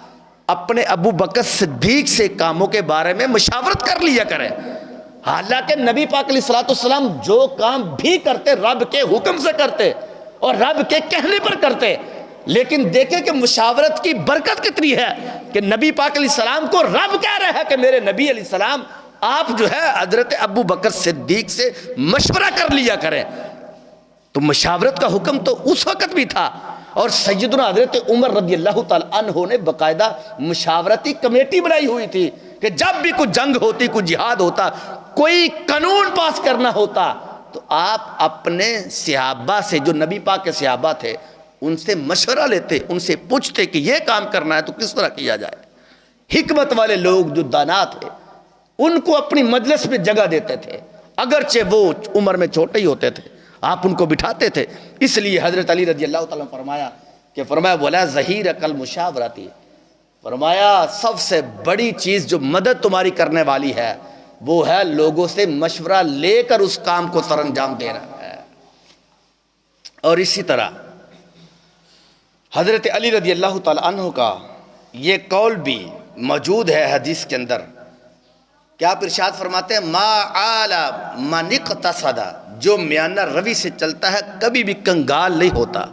اپنے ابو بکر صدیق سے کاموں کے بارے میں مشاورت کر لیا کریں۔ حالانکہ نبی پاک علیہ السلام جو کام بھی کرتے رب کے حکم سے کرتے اور رب کے کہنے پر کرتے، لیکن دیکھیں کہ مشاورت کی برکت کتنی ہے کہ نبی پاک علیہ السلام کو رب کہہ رہا ہے کہ میرے نبی علیہ السلام آپ جو ہے حضرت ابو بکر صدیق سے مشورہ کر لیا کریں۔ تو مشاورت کا حکم تو اس وقت بھی تھا، اور سیدنا حضرت عمر رضی اللہ تعالی عنہ نے باقاعدہ مشاورتی کمیٹی بنائی ہوئی تھی کہ جب بھی کوئی جنگ ہوتی، کوئی جہاد ہوتا، کوئی قانون پاس کرنا ہوتا، تو آپ اپنے صحابہ سے، جو نبی پاک کے صحابہ تھے، ان سے مشورہ لیتے، ان سے پوچھتے کہ یہ کام کرنا ہے تو کس طرح کیا جائے۔ حکمت والے لوگ جو دانا تھے ان کو اپنی مجلس میں جگہ دیتے تھے، اگرچہ وہ عمر میں چھوٹے ہی ہوتے تھے، آپ ان کو بٹھاتے تھے۔ اس لیے حضرت علی رضی اللہ تعالیٰ نے فرمایا وَلَا ظَهِيرَ كَالْمُشَاوَرَةِ، فرمایا سب سے بڑی چیز جو مدد تمہاری کرنے والی ہے وہ ہے لوگوں سے مشورہ لے کر اس کام کو سر انجام دینا ہے۔ اور اسی طرح حضرت علی رضی اللہ تعالیٰ عنہ کا یہ قول بھی موجود ہے حدیث کے اندر، کیا آپ ارشاد فرماتے ہیں ما عال من اقتصد، جو میانہ روی سے چلتا ہے کبھی بھی کنگال نہیں ہوتا۔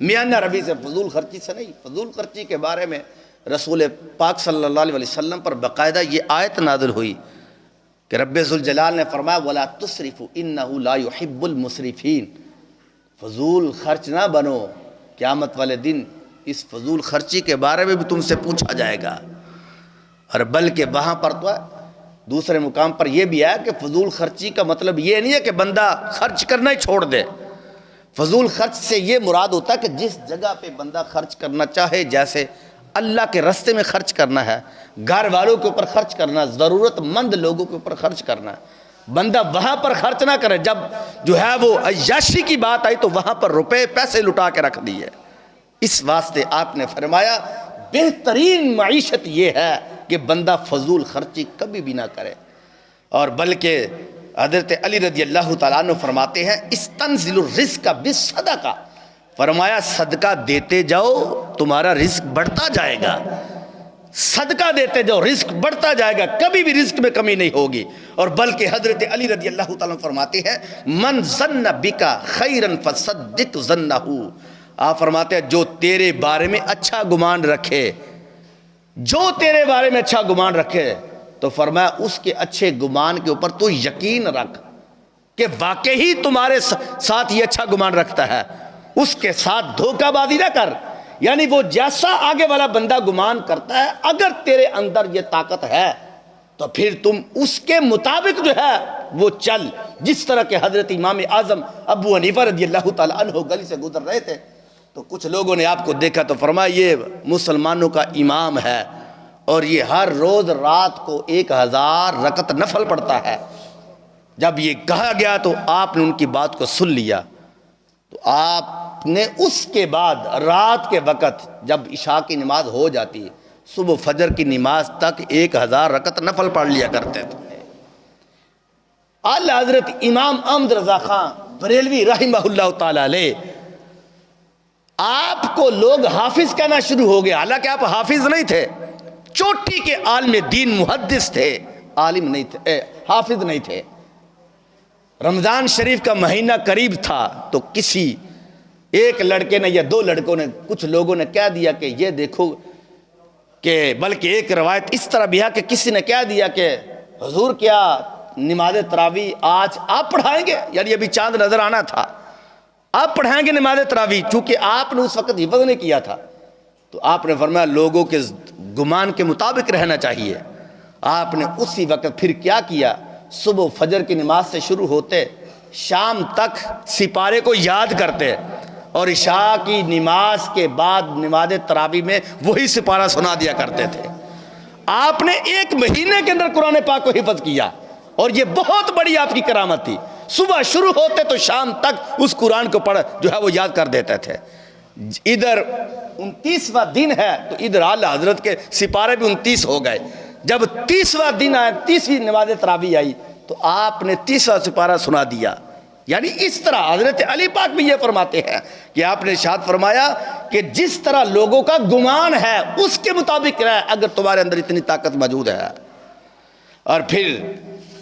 میانہ روی سے، فضول خرچی سے نہیں۔ فضول خرچی کے بارے میں رسول پاک صلی اللہ علیہ وسلم پر باقاعدہ یہ آیت نازل ہوئی کہ رب ذوالجلال نے فرمایا وَلَا تُسْرِفُوا إِنَّهُ لَا يُحِبُّ الْمُسْرِفِينَ، فضول خرچ نہ بنو، قیامت والے دن اس فضول خرچی کے بارے میں بھی تم سے پوچھا جائے گا۔ اور بلکہ وہاں پر تو دوسرے مقام پر یہ بھی ہے کہ فضول خرچی کا مطلب یہ نہیں ہے کہ بندہ خرچ کرنا ہی چھوڑ دے۔ فضول خرچ سے یہ مراد ہوتا ہے کہ جس جگہ پہ بندہ خرچ کرنا چاہے، جیسے اللہ کے راستے میں خرچ کرنا ہے، گھر والوں کے اوپر خرچ کرنا، ضرورت مند لوگوں کے اوپر خرچ کرنا ہے، بندہ وہاں پر خرچ نہ کرے۔ جب جو ہے وہ عیاشی کی بات آئی تو وہاں پر روپے پیسے لٹا کے رکھ دیے۔ اس واسطے آپ نے فرمایا بہترین معیشت یہ ہے کہ بندہ فضول خرچی کبھی بھی نہ کرے۔ اور بلکہ حضرت علی رضی اللہ تعالیٰ عنہ فرماتے ہیں استنزل الرزق بالصدقہ، فرمایا صدقہ دیتے جاؤ تمہارا رزق بڑھتا جائے گا، صدقہ دیتے جاؤ رزق بڑھتا جائے گا، کبھی بھی رزق میں کمی نہیں ہوگی۔ اور بلکہ حضرت علی رضی اللہ تعالیٰ عنہ فرماتے ہیں من ظن بک خیرا فصدق ظنہ، آپ فرماتے ہیں جو تیرے بارے میں اچھا گمان رکھے، جو تیرے بارے میں اچھا گمان رکھے، تو فرمایا اس کے اچھے گمان کے اوپر تو یقین رکھ کہ واقعی تمہارے ساتھ یہ اچھا گمان رکھتا ہے، اس کے ساتھ دھوکہ بازی نہ کر۔ یعنی وہ جیسا آگے والا بندہ گمان کرتا ہے، اگر تیرے اندر یہ طاقت ہے تو پھر تم اس کے مطابق جو ہے وہ چل۔ جس طرح کہ حضرت امام اعظم ابو حنیفہ رضی اللہ تعالیٰ عنہ گلی سے گزر رہے تھے تو کچھ لوگوں نے آپ کو دیکھا تو فرمایا یہ مسلمانوں کا امام ہے اور یہ ہر روز رات کو 1000 رکعت نفل پڑھتا ہے۔ جب یہ کہا گیا تو آپ نے ان کی بات کو سن لیا، تو آپ نے اس کے بعد رات کے وقت جب عشاء کی نماز ہو جاتی صبح فجر کی نماز تک 1000 رکعت نفل پڑھ لیا کرتے تھے۔ اعلیٰ حضرت امام احمد رضا خان بریلوی رحمہ اللہ تعالی علیہ، آپ کو لوگ حافظ کہنا شروع ہو گیا، حالانکہ آپ حافظ نہیں تھے، چوٹی کے عالم دین محدث تھے، عالم نہیں تھے، حافظ نہیں تھے۔ رمضان شریف کا مہینہ قریب تھا تو کسی ایک لڑکے نے یا 2 لڑکوں نے، کچھ لوگوں نے کہہ دیا کہ یہ دیکھو، کہ بلکہ ایک روایت اس طرح بھی ہے کہ کسی نے کہہ دیا کہ حضور کیا نماز تراویح آج آپ پڑھائیں گے؟ یعنی ابھی چاند نظر آنا تھا، آپ پڑھائیں گے نماز تراویح؟ چونکہ آپ نے اس وقت حفظ نہیں کیا تھا تو آپ نے فرمایا لوگوں کے گمان کے مطابق رہنا چاہیے۔ آپ نے اسی وقت پھر کیا کیا، صبح فجر کی نماز سے شروع ہوتے شام تک سپارے کو یاد کرتے، اور عشاء کی نماز کے بعد نماز تراویح میں وہی سپارہ سنا دیا کرتے تھے۔ آپ نے 1 مہینے کے اندر قرآن پاک کو حفظ کیا، اور یہ بہت بڑی آپ کی کرامت تھی۔ صبح شروع ہوتے تو شام تک اس قرآن کو پڑھ جو ہے وہ یاد کر دیتے تھے۔ ادھر 29واں دن ہے تو ادھر اعلیٰ حضرت کے سپارے بھی 29 ہو گئے۔ جب 30واں دن آیا، 30ویں نماز تراویح آئی تو آپ نے 30واں سپارہ سنا دیا۔ یعنی اس طرح حضرت علی پاک بھی یہ فرماتے ہیں کہ آپ نے ارشاد فرمایا کہ جس طرح لوگوں کا گمان ہے اس کے مطابق رہ، اگر تمہارے اندر اتنی طاقت موجود ہے۔ اور پھر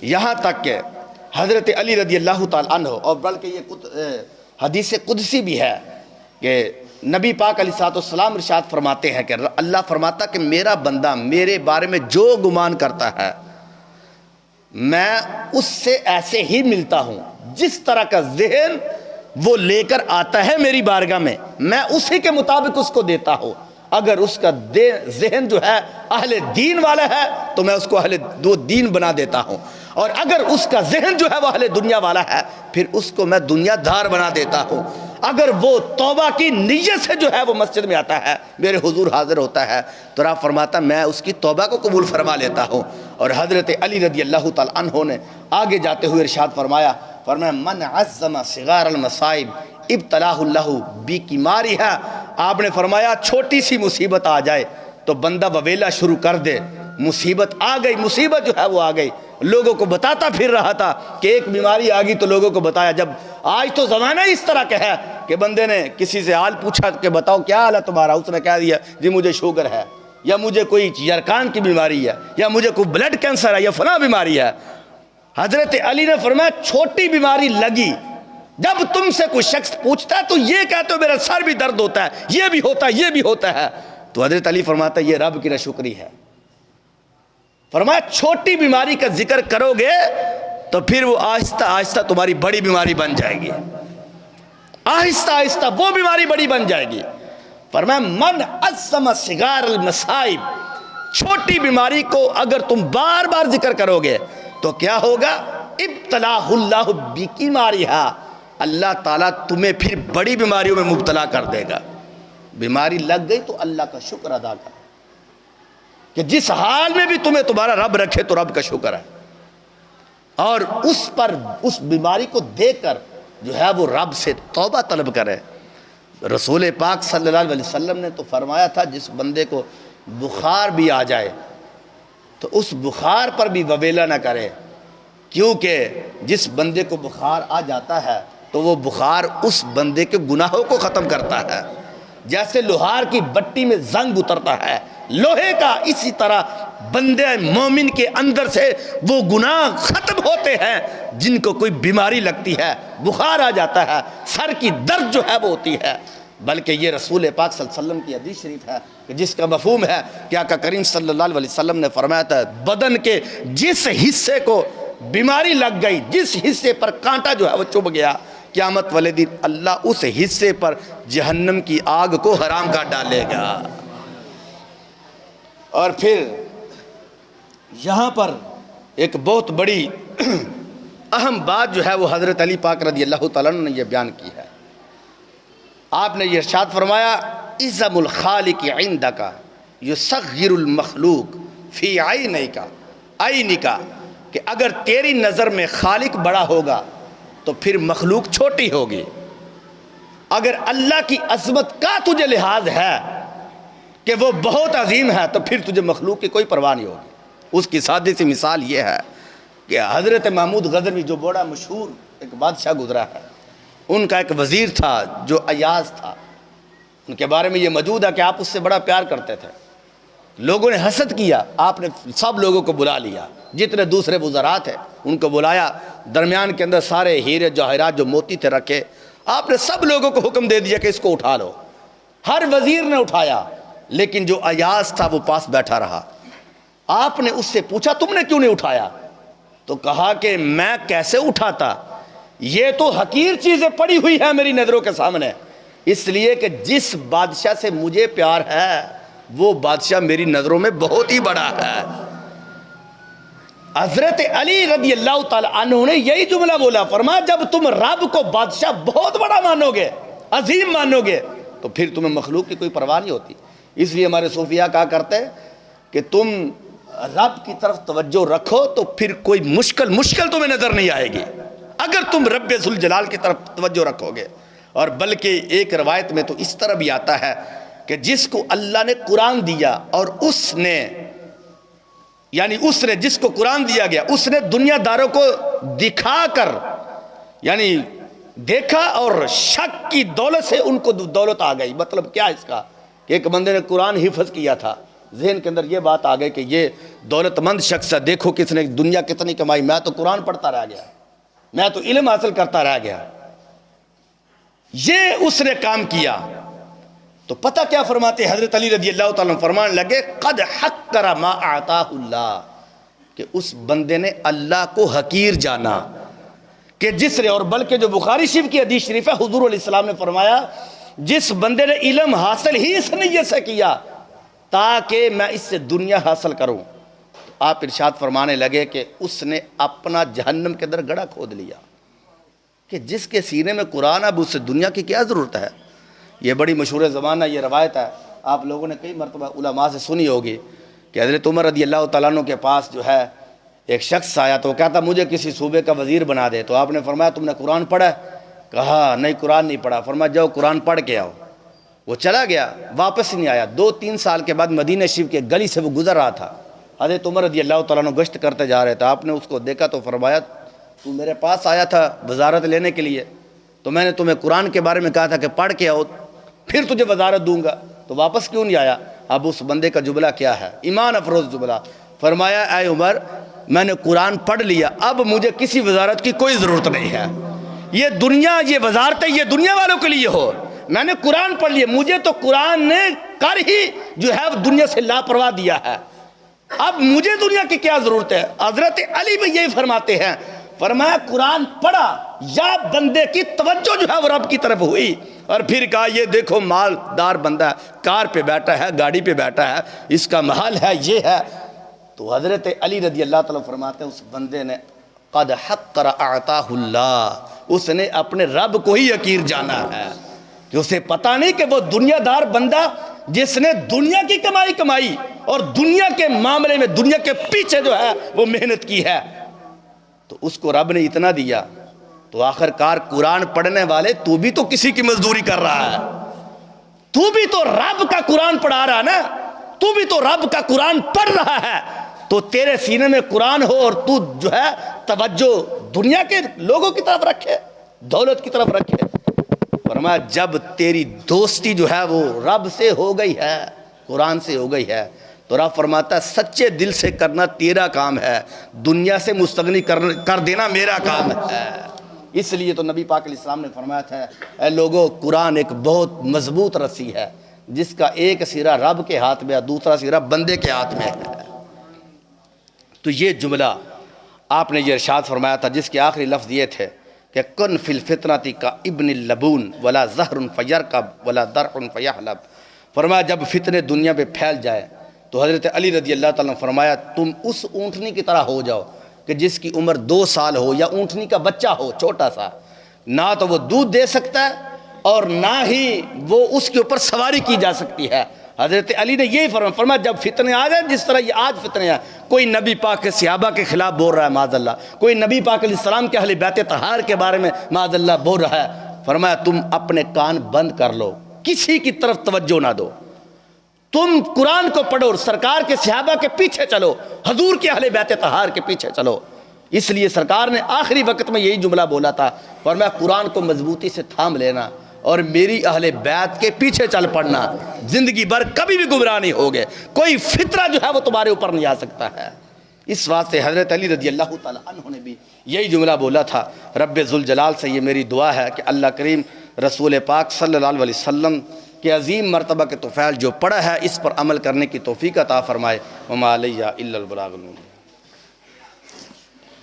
یہاں تک کہ حضرت علی رضی اللہ تعالیٰ عنہ، اور بلکہ یہ حدیث قدسی بھی ہے کہ نبی پاک علیہ السلام ارشاد فرماتے ہیں کہ اللہ فرماتا کہ میرا بندہ میرے بارے میں جو گمان کرتا ہے میں اس سے ایسے ہی ملتا ہوں، جس طرح کا ذہن وہ لے کر آتا ہے میری بارگاہ میں اسی کے مطابق اس کو دیتا ہوں۔ اگر اس کا ذہن جو ہے اہل دین والا ہے تو میں اس کو اہل دین بنا دیتا ہوں، اور اگر اس کا ذہن جو ہے وہ اہل دنیا والا ہے پھر اس کو میں دنیا دار بنا دیتا ہوں۔ اگر وہ توبہ کی نیت سے جو ہے وہ مسجد میں آتا ہے، میرے حضور حاضر ہوتا ہے، تو آپ فرماتا میں اس کی توبہ کو قبول فرما لیتا ہوں۔ اور حضرت علی رضی اللہ تعالیٰ عنہ نے آگے جاتے ہوئے ارشاد فرمایا من عظم صغار المصائب ابتلاہ اللہ بکمارہا، آپ نے فرمایا چھوٹی سی مصیبت آ جائے تو بندہ وویلا شروع کر دے، مصیبت آ گئی، مصیبت جو ہے وہ آ گئی، لوگوں کو بتاتا پھر رہا تھا کہ ایک بیماری آ گئی تو لوگوں کو بتایا۔ جب آج تو زمانہ اس طرح کا ہے کہ بندے نے کسی سے حال پوچھا کہ بتاؤ کیا حال ہے تمہارا، اس نے کہہ دیا جی مجھے شوگر ہے، یا مجھے کوئی یرقان کی بیماری ہے، یا مجھے کوئی بلڈ کینسر ہے، یا فلاں بیماری ہے۔ حضرت علی نے فرمایا چھوٹی بیماری لگی، جب تم سے کوئی شخص پوچھتا ہے تو یہ کہتے ہو میرا سر بھی درد ہوتا ہے، یہ بھی ہوتا ہے، یہ بھی ہوتا ہے، تو حضرت علی فرماتا ہے یہ رب کی ناشکری ہے۔ فرمایا چھوٹی بیماری کا ذکر کرو گے تو پھر وہ آہستہ آہستہ تمہاری بڑی بیماری بن جائے گی، آہستہ آہستہ وہ بیماری بڑی بن جائے گی۔ فرمایا من عظم صغار المصائب، چھوٹی بیماری کو اگر تم بار بار ذکر کرو گے تو کیا ہوگا، ابتلاہ اللہ بکمارہا، اللہ تعالیٰ تمہیں پھر بڑی بیماریوں میں مبتلا کر دے گا۔ بیماری لگ گئی تو اللہ کا شکر ادا کر، کہ جس حال میں بھی تمہیں تمہارا رب رکھے تو رب کا شکر ہے، اور اس پر اس بیماری کو دیکھ کر جو ہے وہ رب سے توبہ طلب کرے۔ رسول پاک صلی اللہ علیہ وسلم نے تو فرمایا تھا جس بندے کو بخار بھی آ جائے تو اس بخار پر بھی وویلا نہ کرے، کیونکہ جس بندے کو بخار آ جاتا ہے تو وہ بخار اس بندے کے گناہوں کو ختم کرتا ہے، جیسے لوہار کی بٹی میں زنگ اترتا ہے لوہے کا، اسی طرح بندے مومن کے اندر سے وہ گناہ ختم ہوتے ہیں جن کو کوئی بیماری لگتی ہے، بخار آ جاتا ہے، سر کی درد جو ہے وہ ہوتی ہے۔ بلکہ یہ رسول پاک صلی اللہ علیہ وسلم کی حدیث شریف ہے کہ جس کا مفہوم ہے کہ آقا کریم صلی اللہ علیہ وسلم نے فرمایا تھا بدن کے جس حصے کو بیماری لگ گئی، جس حصے پر کانٹا جو ہے وہ چبھ گیا، قیامت والے دن اللہ اس حصے پر جہنم کی آگ کو حرام کر ڈالے گا۔ اور پھر یہاں پر ایک بہت بڑی اہم بات جو ہے وہ حضرت علی پاک رضی اللہ تعالیٰ عنہ نے یہ بیان کی ہے۔ آپ نے یہ ارشاد فرمایا عظم الخالق عندک یصغر المخلوق فی عینک، کہ اگر تیری نظر میں خالق بڑا ہوگا تو پھر مخلوق چھوٹی ہوگی۔ اگر اللہ کی عظمت کا تجھے لحاظ ہے کہ وہ بہت عظیم ہے تو پھر تجھے مخلوق کی کوئی پرواہ نہیں ہوگی۔ اس کی سادی سی مثال یہ ہے کہ حضرت محمود غزنوی جو بڑا مشہور ایک بادشاہ گزرا ہے، ان کا ایک وزیر تھا جو ایاز تھا، ان کے بارے میں یہ موجود ہے کہ آپ اس سے بڑا پیار کرتے تھے۔ لوگوں نے حسد کیا، آپ نے سب لوگوں کو بلا لیا، جتنے دوسرے وزراء تھے ان کو بلایا، درمیان کے اندر سارے ہیرے جواہرات جو موتی تھے رکھے، آپ نے سب لوگوں کو حکم دے دیا کہ اس کو اٹھا لو۔ ہر وزیر نے اٹھایا، لیکن جو ایاز تھا وہ پاس بیٹھا رہا۔ آپ نے اس سے پوچھا تم نے کیوں نہیں اٹھایا؟ تو کہا کہ میں کیسے اٹھاتا، یہ تو حقیر چیزیں پڑی ہوئی ہیں میری نظروں کے سامنے، اس لیے کہ جس بادشاہ سے مجھے پیار ہے وہ بادشاہ میری نظروں میں بہت ہی بڑا ہے۔ حضرت علی رضی اللہ تعالی عنہ نے یہی جملہ بولا، فرمایا جب تم رب کو بادشاہ بہت بڑا مانو گے، عظیم مانو گے، تو پھر تمہیں مخلوق کی کوئی پرواہ نہیں ہوتی۔ اس لیے ہمارے صوفیاء کہا کرتے ہیں کہ تم رب کی طرف توجہ رکھو تو پھر کوئی مشکل تمہیں نظر نہیں آئے گی اگر تم رب ذوالجلال کی طرف توجہ رکھو گے۔ اور بلکہ ایک روایت میں تو اس طرح بھی آتا ہے کہ جس کو اللہ نے قرآن دیا اور اس نے جس کو قرآن دیا گیا اس نے دنیا داروں کو دکھا کر یعنی دیکھا اور شک کی دولت سے ان کو دولت آ گئی۔ مطلب کیا اس کا کہ ایک بندے نے قرآن حفظ کیا تھا، ذہن کے اندر یہ بات آ گئی کہ یہ دولت مند شخص ہے، دیکھو کس نے دنیا کتنی کمائی، میں تو قرآن پڑھتا رہ گیا، میں تو علم حاصل کرتا رہ گیا۔ یہ اس نے کام کیا تو پتہ کیا فرماتے حضرت علی رضی اللہ تعالیٰ عنہ فرمان لگے قد حقر ما اعطاہ اللہ، کہ اس بندے نے اللہ کو حقیر جانا کہ جس نے، اور بلکہ جو بخاری شریف کی حدیث شریف ہے حضور علیہ السلام نے فرمایا جس بندے نے علم حاصل ہی اس نیت سے کیا تاکہ میں اس سے دنیا حاصل کروں، تو آپ ارشاد فرمانے لگے کہ اس نے اپنا جہنم کے اندر گڑھا کھود لیا کہ جس کے سینے میں قرآن، اب اس سے دنیا کی کیا ضرورت ہے۔ یہ بڑی مشہور زبان ہے، یہ روایت ہے، آپ لوگوں نے کئی مرتبہ علماء سے سنی ہوگی کہ حضرت عمر رضی اللہ تعالیٰ عنہ کے پاس جو ہے ایک شخص آیا تو وہ کہتا مجھے کسی صوبے کا وزیر بنا دے، تو آپ نے فرمایا تم نے قرآن پڑھا ہے؟ کہا نہیں قرآن نہیں پڑھا۔ فرمایا جاؤ قرآن پڑھ کے آؤ۔ وہ چلا گیا، واپس نہیں آیا۔ 2-3 سال کے بعد مدینہ شریف کے گلی سے وہ گزر رہا تھا، حضرت عمر رضی اللہ تعالیٰ عنہ گشت کرتے جا رہے تھے، آپ نے اس کو دیکھا تو فرمایا تو میرے پاس آیا تھا وزارت لینے کے لیے، تو میں نے تمہیں قرآن کے بارے میں کہا تھا کہ پڑھ کے آؤ پھر تجھے وزارت دوں گا، تو واپس کیوں نہیں آیا؟ اب اس بندے کا جملہ کیا ہے، ایمان افروز جملہ، فرمایا اے عمر میں نے قرآن پڑھ لیا، اب مجھے کسی وزارت کی کوئی ضرورت نہیں ہے، یہ دنیا، یہ وزارتیں یہ دنیا والوں کے لیے ہو، میں نے قرآن پڑھ لیا، مجھے تو قرآن نے کر ہی جو ہے دنیا سے لاپرواہ دیا ہے، اب مجھے دنیا کی کیا ضرورت ہے۔ حضرت علی بھی یہی فرماتے ہیں، فرمایا قرآن پڑھا یا بندے کی توجہ جو ہے وہ رب کی طرف ہوئی، اور پھر کہا یہ دیکھو مالدار بندہ ہے، کار پہ بیٹھا ہے، گاڑی پہ بیٹھا ہے، اس کا محل ہے، یہ ہے۔ تو حضرت علی رضی اللہ تعالیٰ فرماتے ہیں اس بندے نے قد حقر اعطاہ اللہ، اس نے اپنے رب کو ہی حقیر جانا ہے کہ اسے پتہ نہیں کہ وہ دنیا دار بندہ جس نے دنیا کی کمائی اور دنیا کے معاملے میں دنیا کے پیچھے جو ہے وہ محنت کی ہے، تو اس کو رب نے اتنا دیا۔ تو آخر کار قرآن پڑھنے والے تو بھی تو کسی کی مزدوری کر رہا ہے، تو بھی تو رب کا قرآن پڑھا رہا نا، تو بھی تو رب کا قرآن پڑھ رہا ہے، تو تیرے سینے میں قرآن ہو اور تو جو ہے توجہ دنیا کے لوگوں کی طرف رکھے، دولت کی طرف رکھے۔ فرمایا جب تیری دوستی جو ہے وہ رب سے ہو گئی ہے، قرآن سے ہو گئی ہے، تو رب فرماتا ہے سچے دل سے کرنا تیرا کام ہے، دنیا سے مستغنی کر دینا میرا کام ہے۔ اس لیے تو نبی پاک علیہ السلام نے فرمایا تھا اے لوگوں قرآن ایک بہت مضبوط رسی ہے جس کا ایک سرا رب کے ہاتھ میں ہے، دوسرا سرا بندے کے ہاتھ میں ہے۔ تو یہ جملہ آپ نے یہ ارشاد فرمایا تھا جس کے آخری لفظ یہ تھے کہ کن فی الفتنۃ کا ابن اللبون ولا زہر فیرکب ولا درع فیحلب، فرمایا جب فتنے دنیا پہ پھیل جائے تو حضرت علی رضی اللہ تعالیٰ نے فرمایا تم اس اونٹنی کی طرح ہو جاؤ کہ جس کی عمر 2 سال ہو، یا اونٹنی کا بچہ ہو چھوٹا سا، نہ تو وہ دودھ دے سکتا ہے اور نہ ہی وہ اس کے اوپر سواری کی جا سکتی ہے۔ حضرت علی نے یہی فرمایا جب فتنے آ جائیں جس طرح یہ آج فتنے ہیں، کوئی نبی پاک کے صحابہ کے خلاف بول رہا ہے معاذ اللہ، کوئی نبی پاک علیہ السلام کے اہل بیت طہار کے بارے میں معاذ اللہ بول رہا ہے، فرمایا تم اپنے کان بند کر لو، کسی کی طرف توجہ نہ دو، تم قرآن کو پڑھو، سرکار کے صحابہ کے پیچھے چلو، حضور کے اہل بیت طہار کے پیچھے چلو۔ اس لیے سرکار نے آخری وقت میں یہی جملہ بولا تھا، فرمایا قرآن کو مضبوطی سے تھام لینا اور میری اہل بیت کے پیچھے چل پڑنا، زندگی بھر کبھی بھی گمراہ نہیں ہوگے، کوئی فتنہ جو ہے وہ تمہارے اوپر نہیں آ سکتا ہے۔ اس واسطے حضرت علی رضی اللہ تعالیٰ عنہ نے بھی یہی جملہ بولا تھا۔ رب ذوالجلال سے یہ میری دعا ہے کہ اللہ کریم رسول پاک صلی اللہ علیہ وسلم کے عظیم مرتبہ کے طفیل جو پڑھا ہے اس پر عمل کرنے کی توفیق عطا فرمائے۔ وما علیہ الا البلاغ المبین۔